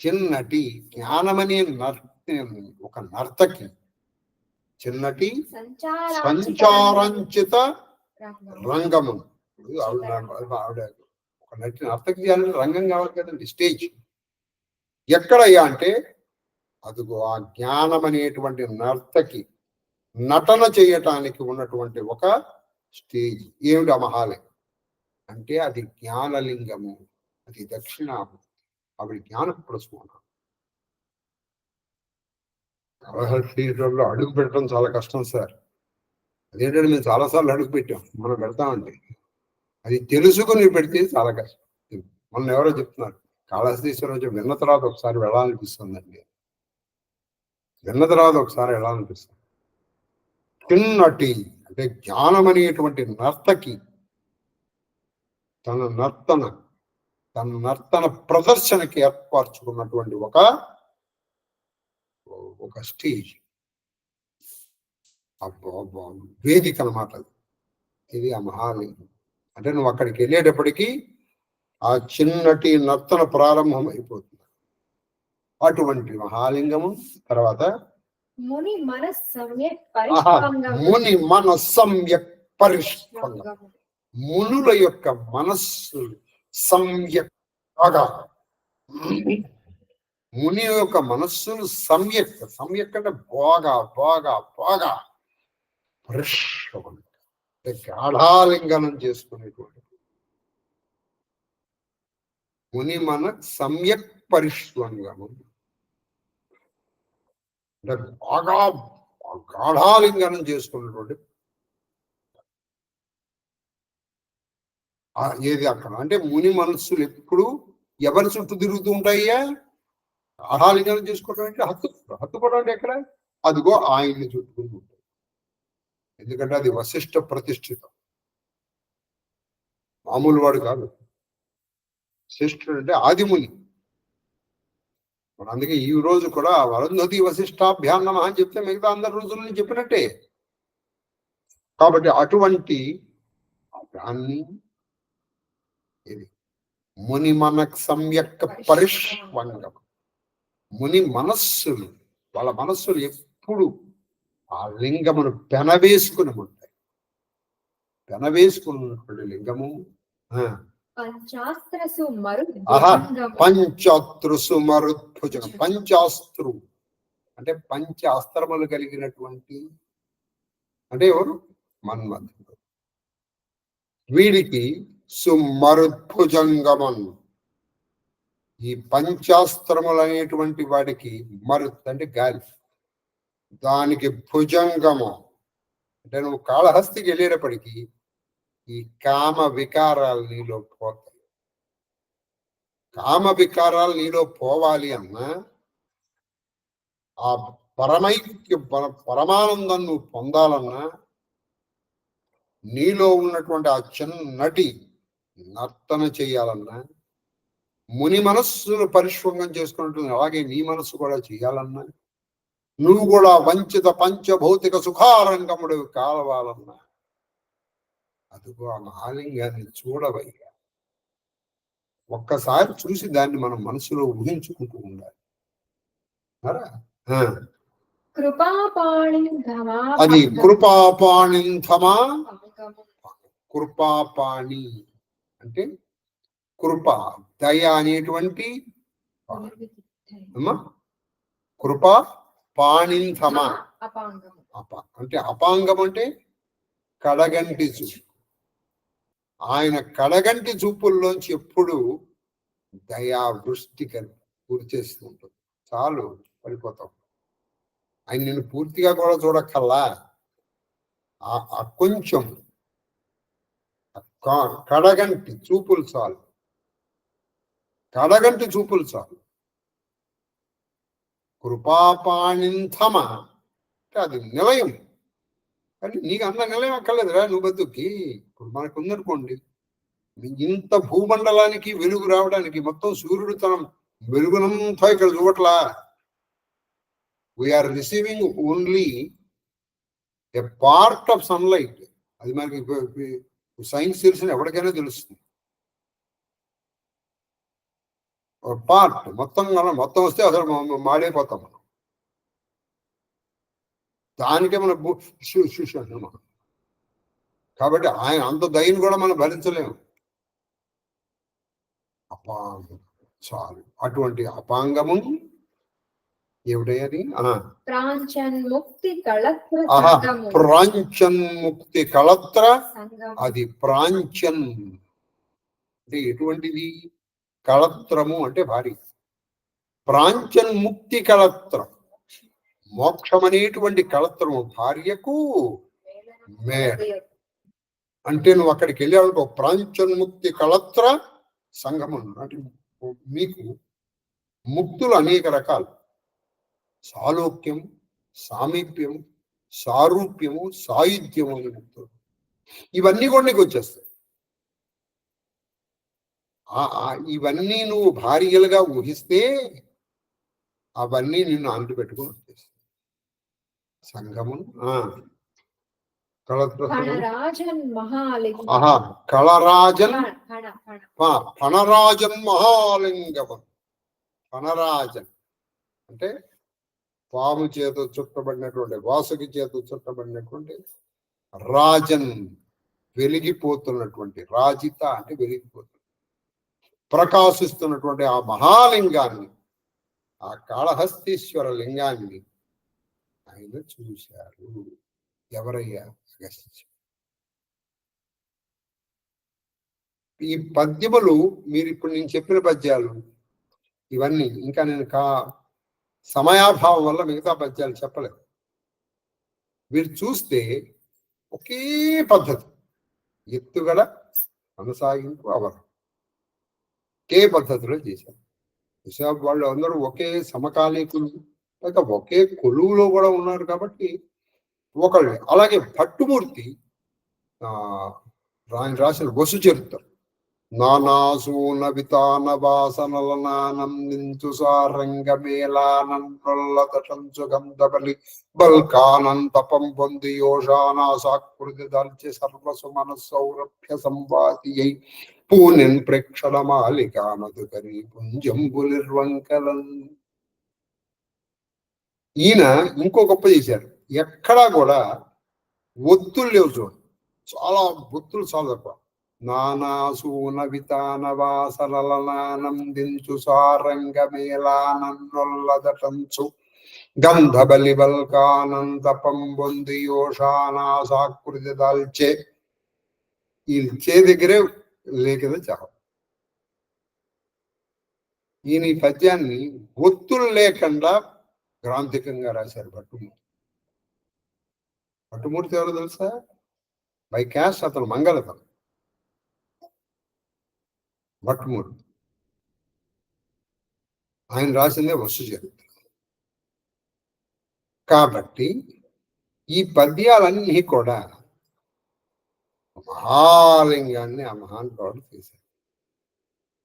చిన్నటి. జ్ఞానమనే ఒక నర్తకి, చిన్నటి సంచారంచిత రంగము. ఆవిడ ఒక నటి, నర్తకి చేయాలంటే రంగం కావాలి కదండి, స్టేజ్. ఎక్కడయ్యా అంటే అదిగో ఆ జ్ఞానం అనేటువంటి నర్తకి నటన చేయటానికి ఉన్నటువంటి ఒక స్టేజ్. ఏమిటి ఆ మహాలింగం అంటే? అది జ్ఞానలింగము, అది దక్షిణాము. ఆవిడ జ్ఞాన ప్రసూనం. కాళహస్తీశ్వరంలో అడుగు పెట్టడం చాలా కష్టం సార్. అదేంటంటే మేము చాలాసార్లు అడుగు పెట్టాం, మనం పెడతామండి. అది తెలుసుకుని పెడితే చాలా కష్టం. మొన్న ఎవరో చెప్తున్నారు, కాళహస్తీశ్వరం విన్న తర్వాత ఒకసారి వెళ్ళాలనిపిస్తుందండి. విన్న తర్వాత ఒకసారి వెళ్ళాలనిపిస్తుంది. చిన్నటి అంటే జ్ఞానం అనేటువంటి నర్తకి తన నర్తన ప్రదర్శనకి ఏర్పరచుకున్నటువంటి ఒక ఒక స్టేజ్, వేదిక అన్నమాట. ఇది ఆ మహాలింగం. అంటే నువ్వు అక్కడికి వెళ్ళేటప్పటికీ ఆ చిన్నటి నర్తన ప్రారంభం అయిపోతుంది. అటువంటి మహాలింగము. తర్వాత ముని మన సమ్యక్ పరిష్పంగం. మునుల యొక్క మనస్సు సమ్యక్ బాగా, ముని యొక్క మనస్సును సమ్యక్ అంటే బాగా బాగా బాగా పరిష్కం, గాఢాలింగనం చేసుకునేటువంటి ముని మన సమ్యక్ పరిష్వంగము అంటే బాగా గాఢాలింగనం చేసుకున్నటువంటి ఏది అక్కడ అంటే ముని మనస్సులు ఎప్పుడు ఎవరి చుట్టూ తిరుగుతూ ఉంటాయ్యా? గాఢాలింగనం చేసుకోవడం అంటే హత్తుకోవడం అంటే ఎక్కడ? అదిగో ఆయన్ని చుట్టుకుంటూ ఉంటాయి. ఎందుకంటే అది వశిష్ఠ ప్రతిష్ఠితం, మామూలు వాడు కాదు. వశిష్ఠుడు అంటే ఆదిముని. అందుకే ఈ రోజు కూడా వరుంధతి వశిష్టాభ్యాన్నమ అని చెప్తే మిగతా అందరి రోజులని చెప్పినట్టే. కాబట్టి అటువంటి దాన్ని ఇది ముని మనక్ సమ్యక్ పరిష్వంగం. ముని మనస్సులు, వాళ్ళ మనస్సులు ఎప్పుడు ఆ లింగమును పెనవేసుకుని ఉంటాయి. పెనవేసుకున్నటువంటి లింగము పంచాస్త్రసు మరుద్భుజం. పంచాస్త్రు అంటే పంచ అస్త్రములు కలిగినటువంటి, అంటే ఎవరు? మన్మధుడు. వీడికి సుమరుద్భుజంగమన్, ఈ పంచాస్త్రములు అనేటువంటి వాడికి మరుత్ అంటే గాలి, దానికి భుజంగము అంటే నువ్వు కాళహస్తికి వెళ్ళేటప్పటికీ ఈ కామ వికారాలు నీలో పోతాయి. కామ వికారాలు నీలో పోవాలి అన్నా, ఆ పరమైక్య పరమానందం నువ్వు పొందాలన్నా, నీలో ఉన్నటువంటి ఆ చిన్నటి నర్తన చేయాలన్నా, ముని మనస్సును పరిష్వంగం చేసుకున్నట్టు అలాగే నీ మనస్సు కూడా చేయాలన్నా, నువ్వు కూడా వంచిత పంచభౌతిక సుఖారంగముడు కావాలన్నా, అదిగో ఆ మహాలింగాన్ని చూడవయ్యా. ఒక్కసారి చూసి దాన్ని మనం మనసులో ఊహించుకుంటూ ఉండాలి. అది కృపాపాణింధమా. కృపాపాణి అంటే కృప, దయ అనేటువంటి కృపా పాణింధమ. అంటే అపాంగం అంటే కడగంటి చూపు. ఆయన కడగంటి చూపుల్లోంచి ఎప్పుడు దయా వృష్టి గురి చేస్తూ ఉంటుంది. చాలు పడిపోతాం. ఆయన నేను పూర్తిగా కూడా చూడక్కల్లా, ఆ కొంచెం కడగంటి చూపులు చాలు. కడగంటి చూపులు చాలు. కృపాపాణింధమ అంటే అది నిలయం. కానీ నీకు అంత నిలయం అక్కర్లేదురా నువ్వు బతుకి. ఇప్పుడు మనకు ఉందనుకోండి, ఇంత భూమండలానికి వెలుగు రావడానికి మొత్తం సూర్యుడు తన వెలుగునంతా ఇక్కడ చూడట్లా. We're receiving only a part of sunlight. అది మనకి సైన్స్ తెలిసిన ఎవరికైనా తెలుస్తుంది. పార్ట్ మొత్తం వస్తే అసలు మాడైపోతాం మనం. దానికే మనం మనం. కాబట్టి ఆయన అంత దయను కూడా మనం భరించలేము. అపాంగం చాలు. అటువంటి అపాంగము ఏమిటది? ప్రాంచన్ ముక్తి కళత్ర. అది ప్రాంచన్ అంటే ఎటువంటిది? కళత్రము అంటే భార్య. ప్రాంచన్ ముక్తి కళత్రం, మోక్షం అనేటువంటి కళత్రము భార్యకు మేడ. అంటే నువ్వు అక్కడికి వెళ్ళావు, ప్రాంచన్ముక్తి కళత్ర సంగమం. అంటే మీకు ముక్తులు అనేక రకాలు. సాలోక్యం, సామీప్యం, సారూప్యము, సాయుధ్యము అనే ముక్తులు. ఇవన్నీ కూడా నీకు వచ్చేస్తాయి. ఇవన్నీ నువ్వు భార్యలుగా ఊహిస్తే అవన్నీ నిన్ను అంటు పెట్టుకుని వచ్చేస్తాయి. సంఘమును కళరాజన్ ఫణరాజన్ మహాలింగము. ఫణరాజన్ అంటే పాము చేత చుట్టబడినటువంటి, వాసుకి చేత చుట్టబడినటువంటి రాజన్, వెలిగిపోతున్నటువంటి, రాజిత అంటే వెలిగిపోతుంది, ప్రకాశిస్తున్నటువంటి ఆ మహాలింగాన్ని, ఆ కాళహస్తీశ్వర లింగాన్ని ఆయన చూశారు. ఎవరయ్యా? అగస్త్య. ఈ పద్యములు మీరు ఇప్పుడు నేను చెప్పిన పద్యాలు ఇవన్నీ ఇంకా నేను సమయాభావం వల్ల మిగతా పద్యాలు చెప్పలేదు. మీరు చూస్తే ఒకే పద్ధతి, ఎత్తుగల కొనసాగింపు అవరు, ఒకే పద్ధతిలో చేశారు. వాళ్ళు అందరూ ఒకే సమకాలీకులు, లేక ఒకే కొలువులో కూడా ఉన్నారు కాబట్టి ఒకళ్ళే. అలాగే భట్టుమూర్తి ఆయన రాసిన వసు చరిత్ర, నానాసూన వితాన వాసనలనానందించు సారంగమేళానంచు గంధబలి బల్కానంతపం పొంది యోషానాసాకృతి దాల్చి సర్వసు మనస్సౌరభ్య సంవాది అయి పూనెన్ ప్రేక్షణ మాలికానదుకరి పుంజంబులిర్వంకలన్. ఈయన ఇంకో గొప్ప చేశారు. ఎక్కడా కూడా ఒత్తులు లేవు చూడండి, చాలా ఒత్తులు చాలా తక్కువ. నానాసూన వితాన వాసనలనానందించు సారంగమేళానన్నొల్లదటంచు గంధబలి బల్కానంతపం పొంది యోషానాసాకృతి దాల్చే. ఈ చే దగ్గరే లేఖన చావు. ఈయన ఈ పద్యాన్ని ఒత్తులు లేకుండా గ్రాంధికంగా రాశారు భట్టుమూర్తి. భట్టుమూర్తి ఎవరో తెలుసా? బై క్యాస్ట్ అతను మంగళతను. భట్టుమూర్తి ఆయన రాసిందే వస్తు చరిత్ర. కాబట్టి ఈ పద్యాలన్నీ కూడా మహాలింగాన్ని ఆ మహానుభావుడు చేశారు.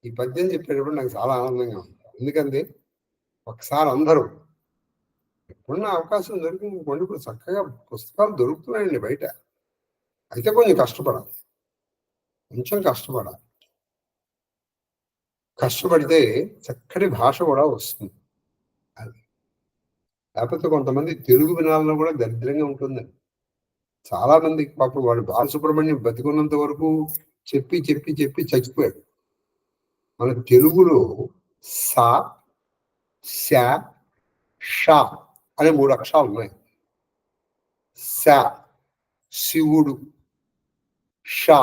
ఈ పద్యం చెప్పేటప్పుడు నాకు చాలా ఆనందంగా ఉంది. ఎందుకంటే ఒకసారి అందరూ ఎప్పుడున్న అవకాశం దొరికింది ఇప్పుడు చక్కగా పుస్తకాలు దొరుకుతున్నాయండి బయట. అయితే కొంచెం కష్టపడాలి, కొంచెం కష్టపడాలి. కష్టపడితే చక్కటి భాష కూడా వస్తుంది. అది లేకపోతే కొంతమంది తెలుగు వినాలలో కూడా దరిద్రంగా ఉంటుందండి. చాలా మంది పాపం వాడు బాలసుబ్రహ్మణ్యం బతికున్నంత వరకు చెప్పి చెప్పి చెప్పి చచ్చిపోయాడు. మన తెలుగులో సా, శా, షా అనే 3 అక్షరాలు ఉన్నాయి. శా శివుడు, షా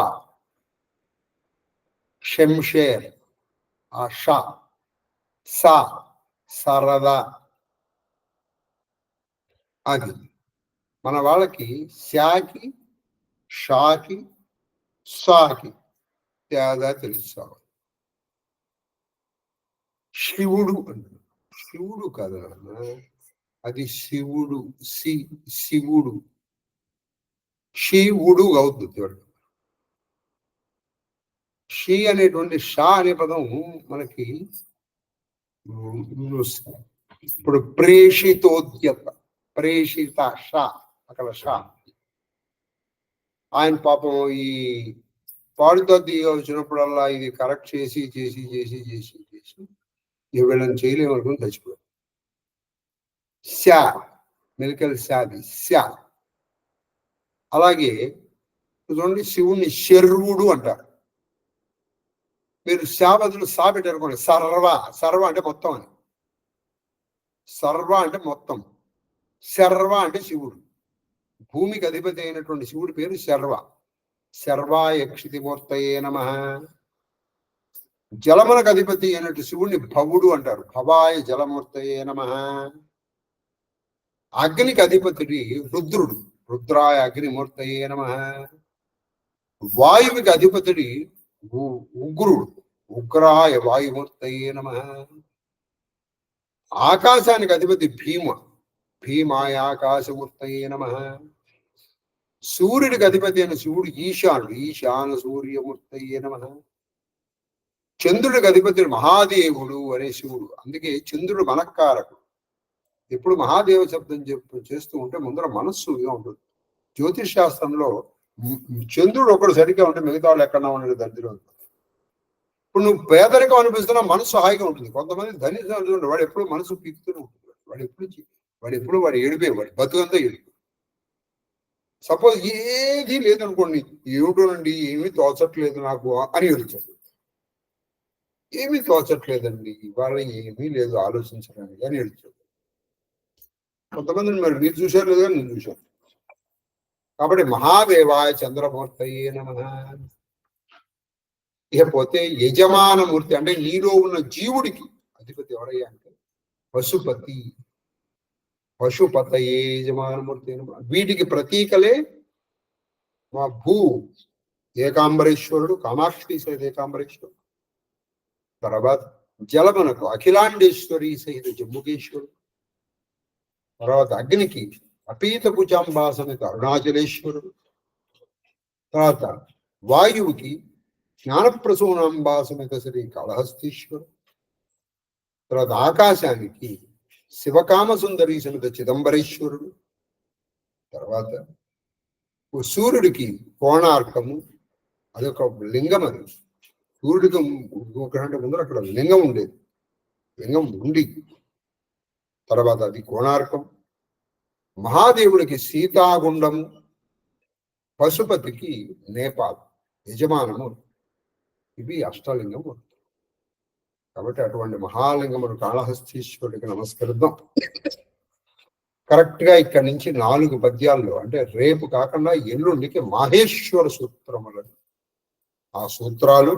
షంషేర్, ఆ షా, సా సరదా. అది మన వాళ్ళకి శాకి, షాకి, సాకి తేడా తెలుసుకోవాలి. శివుడు అంటే శివుడు కదా, అది శివుడు, శివుడు, శివుడు అవుతుంది. షీ అనేటువంటి షా అనే పదం మనకి ఇప్పుడు ప్రేషితోద్యత, ప్రేషిత షా, అక్కడ షా. ఆయన పాపం ఈ పాడుతోద్ది వచ్చినప్పుడల్లా ఇది కరెక్ట్ చేసి చేసి చేసి చేసి చేసి వీళ్ళని చేయలేమనుకుని చచ్చిపోయాడు. శా మెలికల్ శాది శా. అలాగే చూడండి, శివుణ్ణి శర్వుడు అంటారు. మీరు శా బదులు సా పెట్టారనుకోండి, సర్వ. సర్వ అంటే మొత్తం అని, సర్వ అంటే మొత్తం, శర్వ అంటే శివుడు. భూమికి అధిపతి అయినటువంటి శివుడి పేరు శర్వ. శర్వాయక్షితిమూర్తయే నమః. జలమునకు అధిపతి అయినట్టు శివుడిని భవుడు అంటారు. భవాయ జలమూర్తయే నమః. అగ్నికి అధిపతి రుద్రుడు. రుద్రాయ అగ్నిమూర్తయే నమః. వాయువుకి అధిపతి ఉగ్రుడు. ఉగ్రాయ వాయుమూర్తయే నమః. ఆకాశానికి అధిపతి భీమ. భీమాయ ఆకాశమూర్తయే నమః. సూర్యుడికి అధిపతి అయిన శివుడు ఈశానుడు. ఈశాన సూర్యమూర్తయే నమః. చంద్రుడికి అధిపతి మహాదేవుడు అనే శివుడు. అందుకే చంద్రుడు మనఃకారకుడు. ఎప్పుడు మహాదేవ శబ్దం చేస్తూ ఉంటే ముందర మనస్సు ఉంటుంది. జ్యోతిష్ శాస్త్రంలో చంద్రుడు ఒకడు సరిగ్గా ఉంటే మిగతా వాళ్ళు ఎక్కడన్నా ఉండేది దరిద్రం. ఇప్పుడు నువ్వు పేదరికం అనిపిస్తున్నా మనసు హాయిగా ఉంటుంది. కొంతమంది ధనిక వాడు ఎప్పుడు మనసు పీకుతూనే ఉంటుంది. వాడు వాడు ఏడిపోయి వాడు బతుకంతా ఏడిపోయి. సపోజ్ ఏది లేదనుకోండి, ఏమిటోనండి ఏమీ తోచట్లేదు నాకు అని ఏడుచాడు. ఏమీ తోచట్లేదండి ఇవాళ ఏమీ లేదు ఆలోచించడానికి అని ఏడుచాడు. కొంతమందిని మరి మీరు చూశారు లేదా నేను చూశాను. కాబట్టి మహాదేవాయ చంద్రమూర్తయే నమః. ఇకపోతే యజమానమూర్తి అంటే నీలో ఉన్న జీవుడికి అధిపతి ఎవరయ్యా అంటే పశుపతి. పశుపతయే యజమానమూర్తి. వీటికి ప్రతీకలే మా భూ ఏకాంబరేశ్వరుడు, కామాక్షి సహిత ఏకాంబరేశ్వరుడు. తర్వాత జలమునకు అఖిలాండేశ్వరి సహిత జంబుకేశ్వరుడు. తర్వాత అగ్నికి అపీత కుచాంబా సమేత అరుణాచలేశ్వరుడు. తర్వాత వాయువుకి జ్ఞానప్రసూనాంబా సమేత శ్రీ కాళహస్తీశ్వరుడు. తర్వాత ఆకాశానికి శివకామ సుందరి సమేత చిదంబరేశ్వరుడు. తర్వాత సూర్యుడికి కోణార్కము, అదొక లింగం. అది సూర్యుడికి ఒకటి ముందర అక్కడ లింగం ఉండేది, లింగం ఉండి తర్వాత అది కోణార్కం. మహాదేవుడికి సీతాగుండము, పశుపతికి నేపాల్ యజమానము. ఇవి అష్టలింగము. కాబట్టి అటువంటి మహాలింగముడు కాళహస్తీశ్వరుడికి నమస్కరిద్దాం. కరెక్ట్ గా ఇక్కడి నుంచి 4 పద్యాల్లో అంటే రేపు కాకుండా ఎల్లుండికి మాహేశ్వర సూత్రములను, ఆ సూత్రాలు,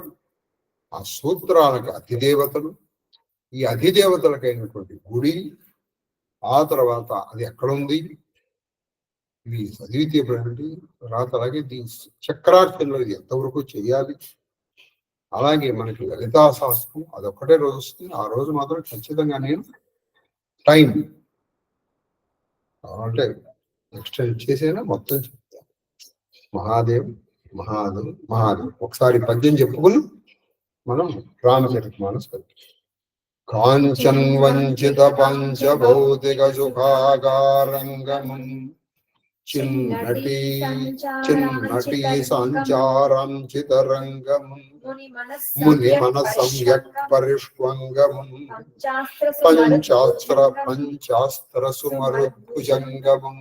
ఆ సూత్రాలకు అధిదేవతలు, ఈ అధిదేవతలకైనటువంటి గుడి, ఆ తర్వాత అది ఎక్కడుంది ఇవి చదివితే తర్వాత అలాగే దీని చక్రార్థంలో ఇది ఎంతవరకు చేయాలి. అలాగే మనకి లలితా శాస్త్రం అదొక్కటే రోజు వస్తుంది. ఆ రోజు మాత్రం ఖచ్చితంగా నేను టైం అంటే ఎక్స్టెండ్ చేసేనా మొత్తం చెప్తాను. మహాదేవ్ మహాదేవ్ మహాదేవ్. ఒకసారి పద్యం చెప్పుకుని మనం రామచరితమానస్ కాంచన్ వంచిత పంచభౌతిక సుఖాగారంగమం చిన్నటి సంచారం చితరంగము ముని మనసం పరిష్వంగము పంచాస్త్ర సుమరుభుజంగము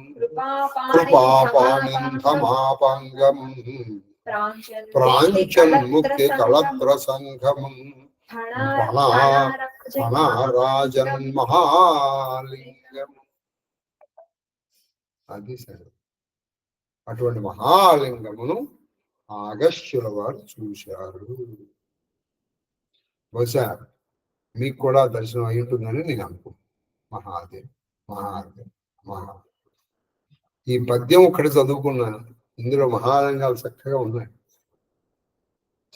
కృపాపాణింధమాపాంగము ప్రాంచన్ ముక్తి కళత్ర సంఘము రాజన్ మహాలింగం. అది సరే. అటువంటి మహాలింగమును అగస్త్యుల వారు చూశారు. బహుశా మీకు కూడా దర్శనం అయి ఉంటుందని నేను అనుకుంటున్నాను. మహాదేవ్ మహాదేవ్ మహాదేవ్. ఈ పద్యం ఒక్కటి చదువుకున్నాను. ఇందులో మహాలింగాలు చక్కగా ఉన్నాయి,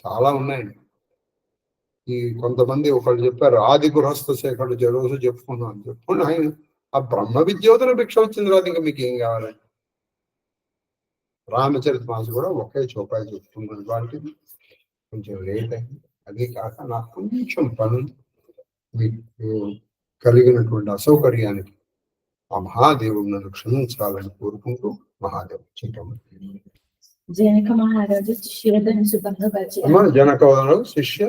చాలా ఉన్నాయండి. ఈ కొంతమంది ఒకళ్ళు చెప్పారు ఆది గృహస్థ శేఖరుడు రోజు చెప్పుకున్నాను చెప్పుకుని ఆయన ఆ బ్రహ్మ విద్యోతన భిక్ష వచ్చింది తర్వాత ఇంకా మీకు ఏం కావాలి. రామచరిత మాస కూడా ఒకే చౌపాయి చెప్పుకున్నాను. వాటికి కొంచెం లేట్ అయింది. అది కాక నాకు కొంచెం పను మీకు కలిగినటువంటి అసౌకర్యానికి ఆ మహాదేవుడు నన్ను క్షమించాలని కోరుకుంటూ మహాదేవుడు చెప్పండి. జనక మహారాజు శివధనుసు భంగపరిచి జనక శిష్య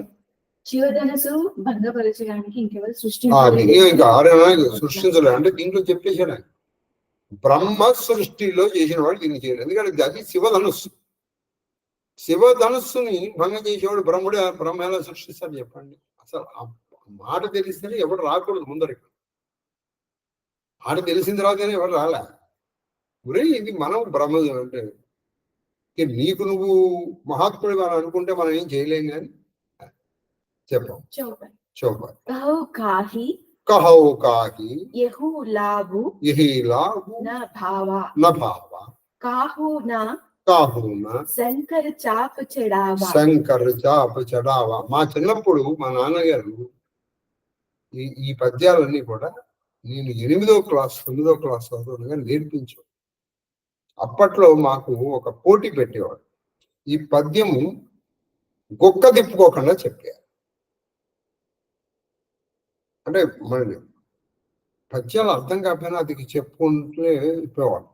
శివధనుసు భంగపరచడానికి ఇంకెవరు సృష్టించలేదు అంటే దీంట్లో చెప్పేసాడు. బ్రహ్మ సృష్టిలో చేసిన వాడు దీన్ని చేయలేదు. ఎందుకంటే అది శివధనుస్సు. శివధనుస్సుని భంగం చేసేవాడు బ్రహ్మ ఎలా సృష్టిస్తాడు చెప్పండి. అసలు ఆ మాట తెలిస్తేనే ఎవరు రాకూడదు ముందరికి. మాట తెలిసిన తర్వాతనే ఎవరు రాలే. ఒరే ఇది మనం బ్రహ్మ అంటే నీకు నువ్వు మహాత్ముడు అని అనుకుంటే మనం ఏం చేయలేం కానీ చెప్పం. చౌపాయి కహౌ కాహి యహు లాభు యహి లాభు న భావా న భావా కాహు నా కాహునా శంకర్ చాప చెడావా. మా చిన్నప్పుడు మా నాన్నగారు ఈ పద్యాలన్నీ కూడా నేను 8వ క్లాస్ 9వ క్లాస్ చదువుగా నేర్పించు. అప్పట్లో మాకు ఒక పోటీ పెట్టేవాడు. ఈ పద్యము గొక్క తిప్పుకోకుండా చెప్పారు. అంటే మన పద్యాలు అర్థం కాకపోయినా అది చెప్పుకుంటే ఇప్పేవాడు.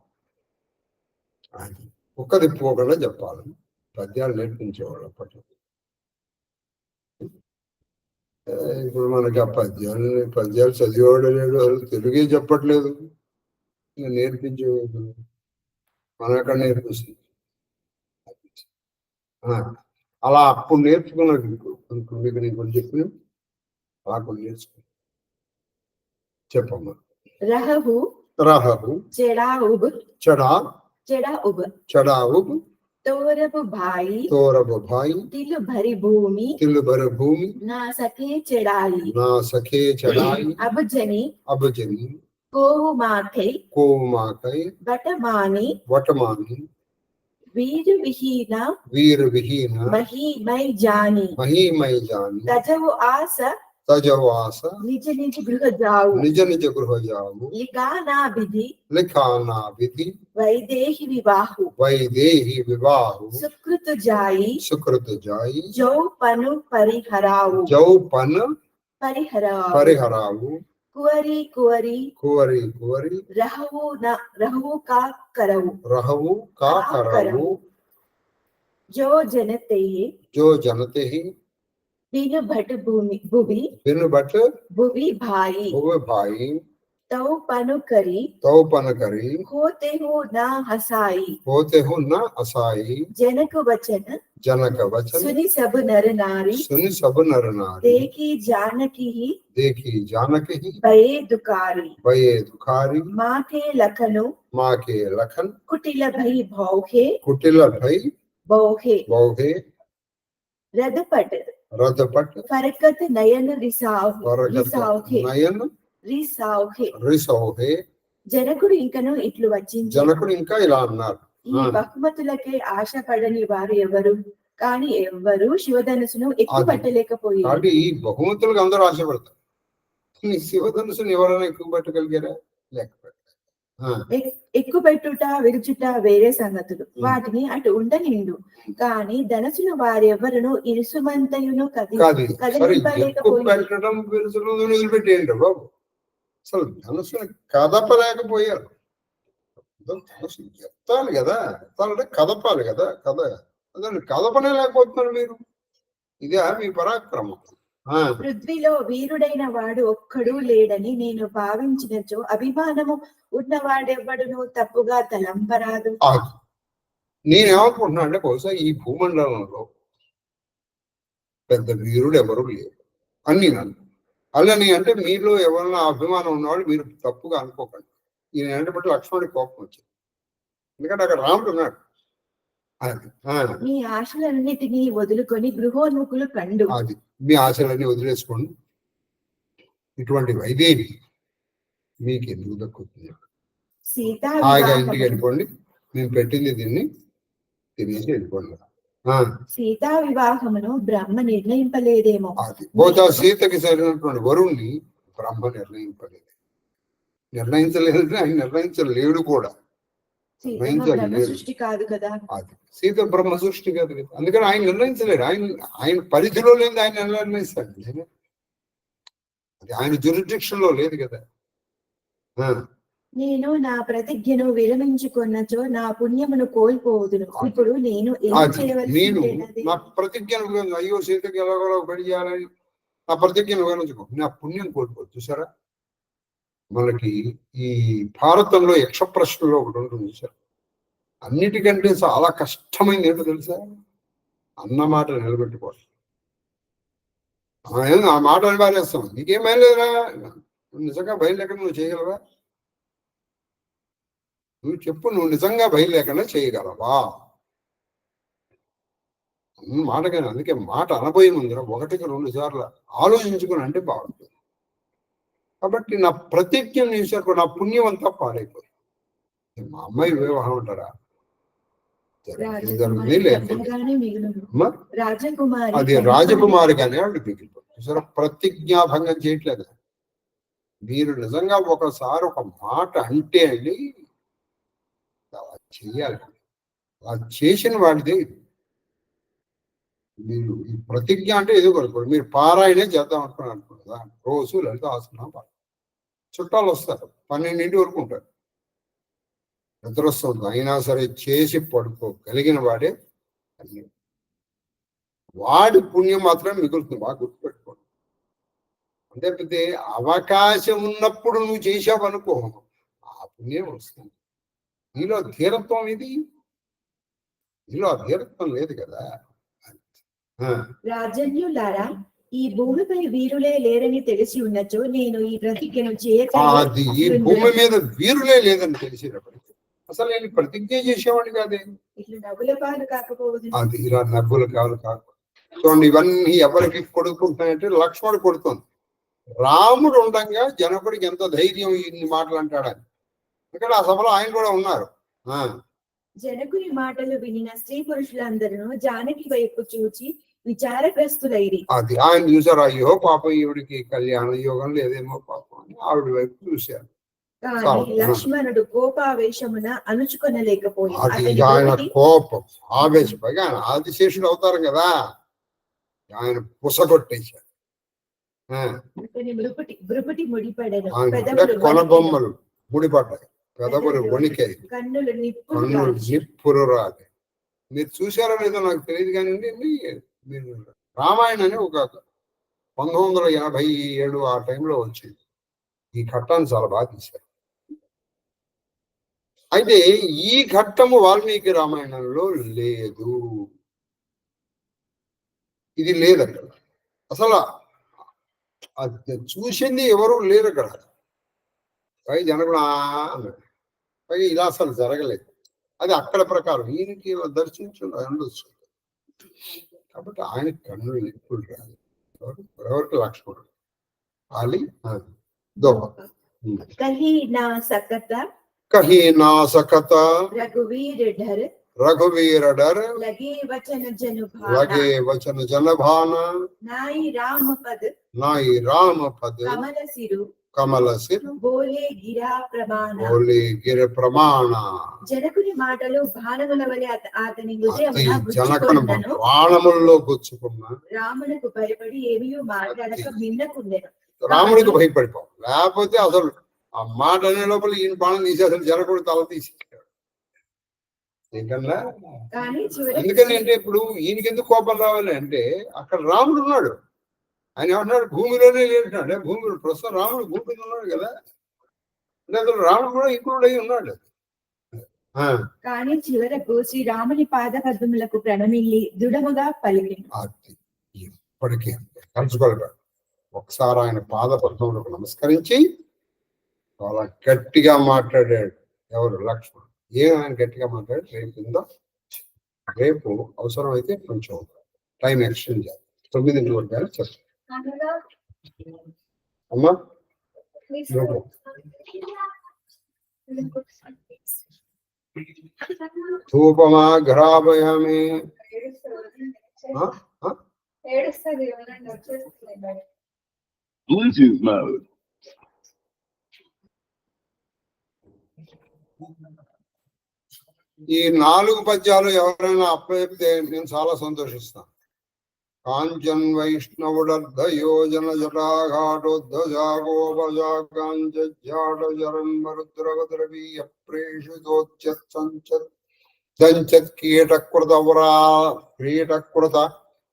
అది ఒక్క తిప్పుకోకుండా చెప్పాలి. పద్యాలు నేర్పించేవాళ్ళు అప్పట్లో. ఇప్పుడు మనకి ఆ పద్యాలు చదివేవాడు లేడు, అసలు తెలుగే చెప్పట్లేదు. ఇంకా నేర్పించేవాడు మన ఎక్కడ నేర్పిస్తుంది. అలా అప్పుడు నేర్చుకున్నాడు. మీకు నేను కొన్ని చెప్పిన అలా కొన్ని నేర్చుకున్నాను. చెప్పమ్మా. రహహు రహహు చెడాఉబ్ చెడాఉబ్ తోరబు భాయి తిలు భరి భూమి నా సఖే చెడాయి అబుజని కోహు మాకై వటమాని వీరు విహీన మహీమై జాని తజవు ఆస నిజ గృహ జావు లిఖానా విధి వైదేహి వివాహు సుకృత జాయి జౌ పను పరిహరావు కువరి రహవు కా కరవు జో జనతే बिनु भट भुवि भाई तौ पनु करी होते हो ना हसाई जनक वचन सुनि सब नर नारी देखी जानकी भये दुकारी माँ के लखन कुटिल भई भौहे रदपट फरकत नयन रिसाउहे జనకుడు ఇంకను ఇట్లు జనకుడు ఇంకా ఇలా అన్నారు. ఈ బహుమతులకే ఆశపడని వారు ఎవరు, కానీ ఎవ్వరు శివధనుసును ఎక్కువ పట్టలేకపోయారు. ఈ బహుమతులకు అందరూ ఆశపడతారు. శివధనుసును ఎవరైనా ఎక్కువ పట్టగలిగారా? లేకపోతే ఎక్కుపెట్టుట విరుచుట వేరే సంగతులు, వాటిని అటు ఉండనిండు. కానీ ధనసును వారెవరును ఇరుసుమంతయును వదిలిపెట్టేయండి బాబు. అసలు ధనుసును కదపలేకపోయారు. ధనుసు ఎత్తాలి కదా, ఎత్తాలంటే కదపాలి కదా, అదే కదపనే లేకపోతున్నారు మీరు. ఇదే మీ పరాక్రమం. పృథ్వీలో వీరుడైన వాడు ఒక్కడు లేడని నేను భావించినచో అభిమానము ఉన్నవాడెవ్వడును తప్పుగా తలంపరాదు. నేనేమనుకుంటున్నా అంటే బహుశా ఈ భూమండలంలో పెద్ద వీరుడు ఎవరు లేరు అన్ని నన్ను అలాని అంటే మీలో ఎవరైనా అభిమానం ఉన్నవాడు మీరు తప్పుగా అనుకోకండి. ఈయన అంటే బట్టి లక్ష్మణుడి కోపం వచ్చింది, ఎందుకంటే అక్కడ రాముడు ఉన్నాడు. మీ ఆశలన్నిటినీ వదులుకొని గృహోన్ముఖులు కండు. అది మీ ఆశలన్నీ వదిలేసుకోండి. ఇటువంటి వైదేహి మీకు ఎందుకు దక్కుతుంది? హాయిగా ఇంటికి వెళ్ళిపోండి. నేను పెట్టింది దీన్ని తినేసి వెళ్ళిపోండి. సీతా వివాహమును బ్రహ్మ నిర్ణయింపలేదేమో. అది బహుశా సీతకి సరైనటువంటి వరుణ్ణి బ్రహ్మ నిర్ణయించలేదంటే ఆయన నిర్ణయించలేడు కూడా. సృష్టి కాదు కదా, అది సీత బ్రహ్మ సృష్టి కాదు కదా, అందుకని ఆయన నిర్ణయించలేడు. ఆయన పరిధిలో లేదు, ఆయన నిర్ణయిస్తాడు. అది ఆయన జ్యూరిడిక్షన్ లో లేదు కదా. నేను నా ప్రతిజ్ఞను విరమించుకున్నచో నా పుణ్యమును కోల్పోదును. ఇప్పుడు నేను నా ప్రతిజ్ఞను, అయ్యో సీతకి ఎలాగోలా పెళ్లి చేయాలని నా ప్రతిజ్ఞను విరమించుకో, నా పుణ్యం కోల్పోదు. చూసారా, మనకి ఈ భారతంలో యక్ష ప్రశ్నలో ఒకటి ఉంటుంది సార్, అన్నిటికంటే చాలా కష్టమైంది ఏంటో తెలుసా? అన్న మాట నిలబెట్టుకోవాలి. ఆ మాట నివారేస్తాం, నీకేం బయలుదేరా, నిజంగా బయలుదేరకుండా నువ్వు చేయగలవా? నువ్వు చెప్పు, నువ్వు నిజంగా బయలుదేరకుండా చేయగలవా మాటగానే. అందుకే మాట అనబోయే ముందర 1-2 సార్లు ఆలోచించుకుని అంటే బాగుంటుంది. కాబట్టి నా ప్రతిజ్ఞ చేశారు, నా పుణ్యం అంతా పాడైపోయింది. మా అమ్మాయి వివాహం అంటారా? అది రాజకుమారిగానే ఆవిడ మిగిలిపోతుంది. ప్రతిజ్ఞాభంగం చేయట్లేదు. మీరు నిజంగా ఒకసారి ఒక మాట అంటే అండి అలా చెయ్యాలి. అలా చేసిన వాడిదే. మీరు ఈ ప్రతిజ్ఞ అంటే ఏదో కొనుక్కోండి. మీరు పారాయణే చేద్దాం అనుకున్నారు రోజు లలిత ఆసనం చుట్టాలు వస్తారు, 12 వరకు ఉంటారు. నిద్ర వస్తుంది అయినా సరే చేసి పడుకోగలిగిన వాడే అన్ని. వాడి పుణ్యం మాత్రం మిగులుతుంది, బాగా గుర్తుపెట్టుకోండి. అంటే అవకాశం ఉన్నప్పుడు నువ్వు చేసావు అనుకో, ఆ పుణ్యం వస్తుంది. నీలో ధీరత్వం ఇది, నీలో అధీరత్వం లేదు కదా. రాజన్యులారా, ఈ భూమిపై వీరులే లేరని తెలిసి ఉన్నచో నేను ఈ ప్రతిజ్ఞను అది ఈ భూమి మీద వీరులే లేదని తెలిసినప్పటికీ అసలు నేను ప్రతిజ్ఞ చేసేవాడిని కాదే. నవ్వుల పాలు కాకపోదు. అది ఇలా నవ్వుల కాదు కాదు. చూడండి, ఇవన్నీ ఎవరికి కొడుకుంటున్నాయంటే లక్ష్మణుడు కొడుతుంది. రాముడు ఉండగా జనకుడికి ఎంత ధైర్యం ఇన్ని మాటలు అంటాడని. ఇక్కడ ఆ సభలో ఆయన కూడా ఉన్నారు. జనకుని మాటలు వినిన స్త్రీ పురుషులందరూ జానకి వైపు చూచి విచారగ్రస్తులైరి. అది ఆయన చూసారు, అయ్యో పాపం ఈవిడికి కళ్యాణ యోగం లేదేమో పాపం అని ఆవిడ వైపు చూశారు. కానీ లక్ష్మణుడు కోపావేశమున అణుచుకొనలేకపోయింది. అది ఆయన కోపం ఆవేశపడి ఆయన ఆదిశేషుడు అవుతారు కదా, ఆయన పుసగొట్టేశారు. బ్రుపుటి ముడిపడను, కొనబొమ్మలు ముడిపడ్డాయి, పెదవులు వణికాయి, కన్నులు నిప్పురు రాలి. మీరు చూసారో లేదో నాకు తెలియదు కానీ మీరు రామాయణ అని ఒక 1987 ఆ టైంలో వచ్చింది. ఈ ఘట్టాన్ని చాలా బాగా తీశారు. అయితే ఈ ఘట్టము వాల్మీకి రామాయణంలో లేదు, ఇది లేదు అక్కడ. అసలు అది చూసింది ఎవరు లేరు అక్కడ. పై జనకుడు అన్నాడు, పైగా ఇలా అసలు జరగలేదు. అది అక్కడ ప్రకారం ఈయనకి దర్శించు ఉండొచ్చు కాబట్టి ఆయన కన్నులు ఎప్పుడు రాదు. ఎవరికి లక్ష్మణుడు ఆలి దోహ కహీ నా సకత రఘువీర డర్ లగే వచన జనభాన నాయి రామ పద కమల సిరు బోలే గిర ప్రమాణ. జనకుని మాటలు బాణముల వలె అతని జనకుని బాణముల్లో గుచ్చుకున్న రామునకు భయపడి ఏమీ మాట్లాడక విన్నకుండెను. రాముడికి భయపడిపో, లేకపోతే అసలు ఆ మాట అనే లోపల ఈయన బాణం తీసి అసలు జనకుడు తల తీసేసాడు. ఎందుకని అంటే ఇప్పుడు ఈయనకి ఎందుకు కోపం రావాలి అంటే అక్కడ రాముడు ఉన్నాడు. ఆయన ఏమంటున్నాడు, భూమిలోనే లేదంటున్నాడు. భూమి ప్రస్తుతం రాముడు భూమిలో ఉన్నాడు కదా, అందులో రాముడు కూడా ఇంక్లూడ్ అయి ఉన్నాడు. కానీ చివరకు శ్రీరాముని పాద పద్మములకు ప్రణమిల్లి దృఢముగా పలికింది. ఇప్పటికీ కలుసుకోగలరు. ఒకసారి ఆయన పాద పద్మములకు నమస్కరించి చాలా గట్టిగా మాట్లాడాడు. ఎవరు? లక్ష్మణుడు. ఆయన గట్టిగా మాట్లాడాడు. రేపు అవసరం అయితే కొంచెం టైం ఎక్స్టెండ్ చేయాలి, 9 వరకు చెప్తాను. అమ్మా ధూపమా ఘరాభయామి. ఈ 4 పద్యాలు ఎవరైనా అప్పచెప్తే నేను చాలా సంతోషిస్తాను. కాంచన్ వైష్ణవుడర్ధ యోజన జటాఘాటోద్ధజాగోపజాకాంచాడజరన్మరుద్రవద్రవీయ ప్రేషితోచ్యత్ కీటకృత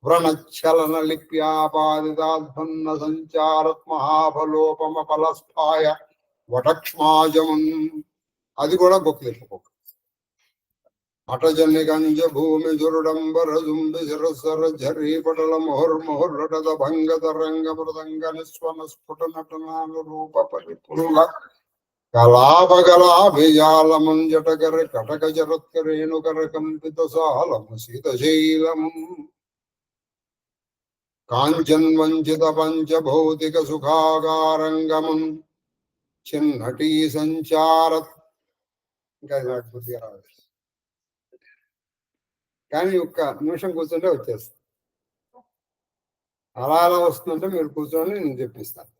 వ్రణచ్చలన లిప్యాపాదితాద్భన్న సంచారత్ మహాఫలోపమఫలస్ఫాయ వటక్ష్మాజమున్. అది కూడా గొప్ప తెప్పుకో. అటజని గంజ భూమి జురుడంబర జుంబి శిరసర ఝరీ పటల ముహుర్ముహుర్రటద భంగ తరంగ మృదంగ నిస్వన స్ఫుట నటనాలు రూప పరిపురుల కళాపగలాభిజాల మంజటకర కటక జరత్కరేణుకర కంపిత సాలము శీతశైలము కాంచన్ వంచిత పంచభౌతిక సుఖాగారంగమం చిన్నటీ సంచారత్. ఇంకా నాకు బుద్ధిగా రాదు కానీ ఒక్క నిమిషం కూర్చుంటే వచ్చేస్తాను. అలా అలా వస్తుందంటే మీరు కూర్చొని నేను చెప్పిస్తాను.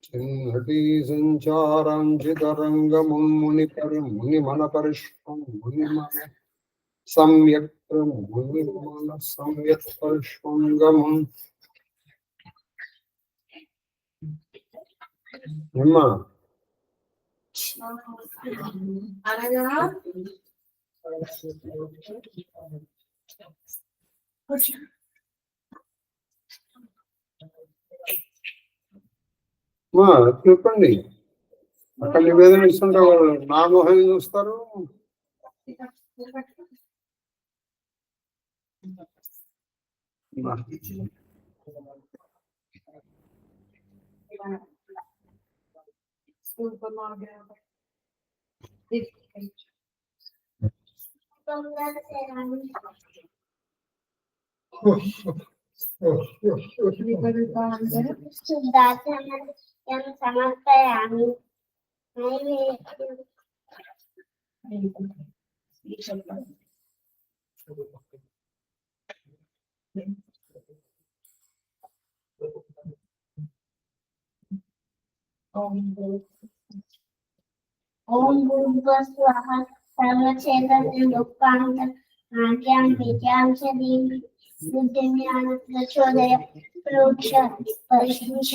చిన్నటి సంచారాంచితరంగముని మన పరిష్కం ముని మన సమ్యక్ నిర్మల సమ్యక్ స్పర్శంగమం. అమ్మా అనగా చెప్పండి. అక్కడ నివేదన ఇస్తుంటే నా మొహం చూస్తారు. సమర్పయామి. ఓం భూర్భువస్సుః సర్వచేతనం ఆజ్ఞాం విద్యాం చ దీమి బుద్ధిజ్ఞాన ప్రచోదయ ప్రోక్ష పరిశీష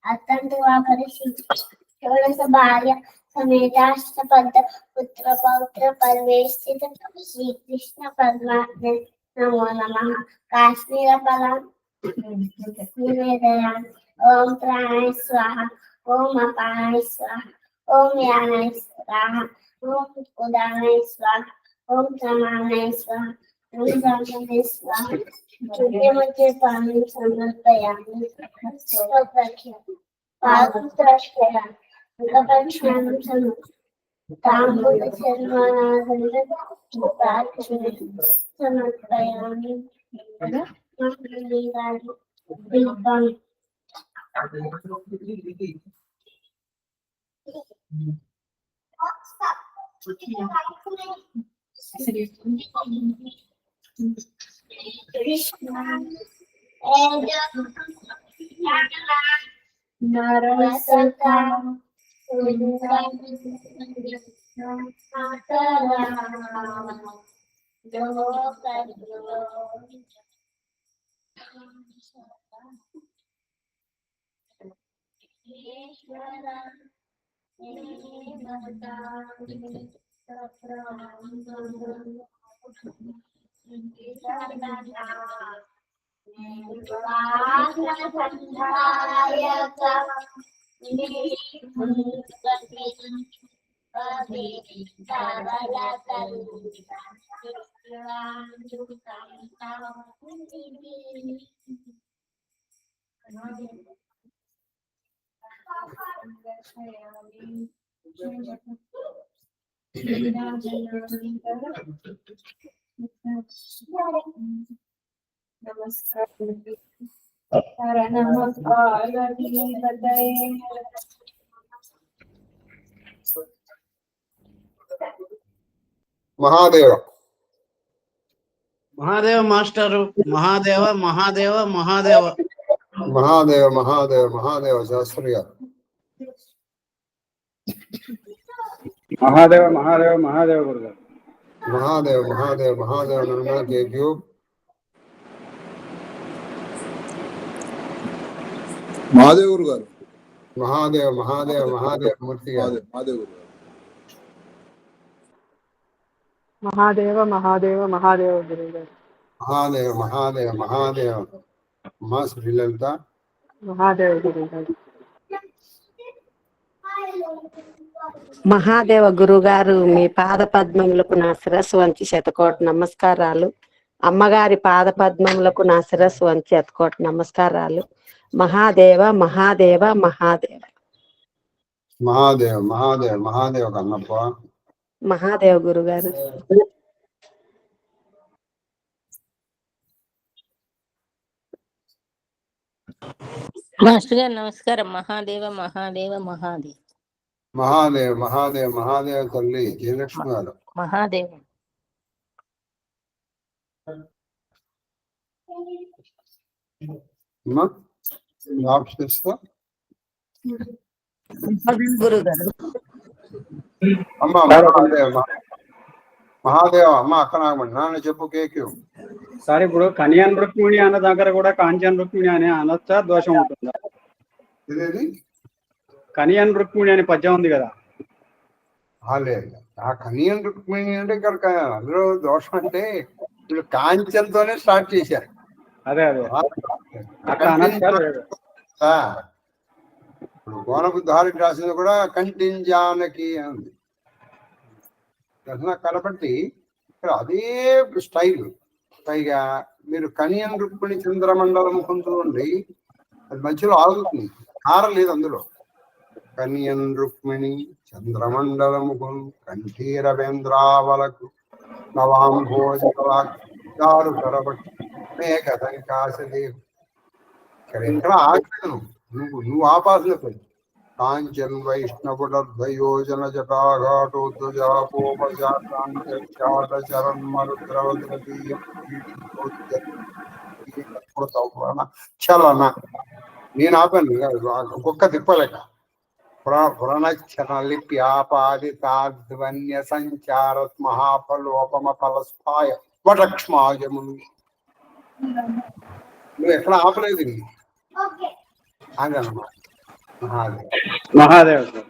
అత్తంతు వా పరిశీష షోడశ భార్య సమేతాష్ట పద్ద పుత్ర పౌత్ర పరమేష్ఠిత శ్రీకృష్ణ పరమాత్మ నమో నమః. కాశ్మీర ఫలం నివేదయామి. ఓం ప్రాణాయ స్వాహ. ఓం అపానాయ స్వాహ. ఓం యానాయ స్వాహ. ఓం ఉదానాయ స్వాహ. ఓం సమానాయ స్వాహ. ఓం సంగమాయ స్వాహ. మధ్య పానం సమర్పయామి. పాదం ముఖపక్షానం సమర్పయామి. మహాదేవ మహాదేవ మాస్టరు. మహాదేవ మహాదేవ మహాదేవ మహాదేవ మహాదేవ మహాదేవ శాస్త్రి గారు. మహాదేవ మహాదేవ మహాదేవ గురుగారు. మహాదేవ మహాదేవ మహాదేవ నిర్మల కేక్యూ. మహాదేవ్ గురు గారు. మహాదేవ మహాదేవ మహాదేవ మూర్తి గారు. మహాదేవ్ గురు గారు. మహాదేవ మహాదేవ మహాదేవ గురువు గారు. మహాదేవ మహాదేవ మహాదేవ మా శ్రీలలిత. మహాదేవ గురువు గారు. మహాదేవ గురుగారు, మీ పాద పద్మములకు నా శిరస్సు వంచి శతకోటి నమస్కారాలు. అమ్మగారి పాద పద్మములకు నా శిరస్సు వంచి శతకోటి నమస్కారాలు. మహాదేవ మహాదేవ మహాదేవ మహాదేవ మహాదేవ మహాదేవ కన్నప్ప. మహాదేవ గురుగారు. మాస్టర్ గారు నమస్కారం. మహాదేవ మహాదేవ మహాదేవ మహాదేవ మహాదేవ మహాదేవ తల్లి జయలక్ష్మి గారు. మహాదేవ గురుగారు. అమ్మా మహాదేవ మహాదేవ అమ్మ అక్క నాగమణి నాన్న చెప్పు కేక్యూ. సార్ ఇప్పుడు కన్యాన్ రుక్మిణి అన్న దగ్గర కూడా కాంచన్ రుక్మిణి అని అనొచ్చా, దోషం ఉంటుందా? ఇదేది కన్యాన్ రుక్మిణి అనే పద్యం ఉంది కదా. లేదు, ఆ కన్యన్ రుక్మిణి అంటే ఇక్కడ అందులో దోషం అంటే వీళ్ళు కాంచన్తోనే స్టార్ట్ చేశారు. అదే అట్లా అనొచ్చా లేదా? ఇప్పుడు గోనబుద్ధారికి రాసింది కూడా కంటింజానకి అని ఉంది కాబట్టి ఇక్కడ అదే స్టైల్. పైగా మీరు కన్యన్ రుక్మిణి చంద్రమండలం పొందుండి అది మధ్యలో ఆగుతుంది, కారలేదు అందులో. కన్యన్ రుక్మిణి చంద్రమండలము కంఠీరవేంద్రావలకు నవాంభోజారు కరబట్టి మేఘదంకాశదేవు. ఇక్కడ ఎక్కడ ఆగలేదు, నువ్వు ఆపాల్సిన పని. కాంచన్ వైష్ణవుడర్ధయోజన చలన నేను ఆపాను ఒక్క తిప్పలేక. పురణలిప్యాపాదితాధ్వన్య సంచారత్ మహాఫలోపమ ఫలస్పాయ వటక్ష్మాజమును. నువ్వు ఎక్కడ ఆపలేదు అదన్నమాట. మహాదేవ్ మహాదేవ్ సార్.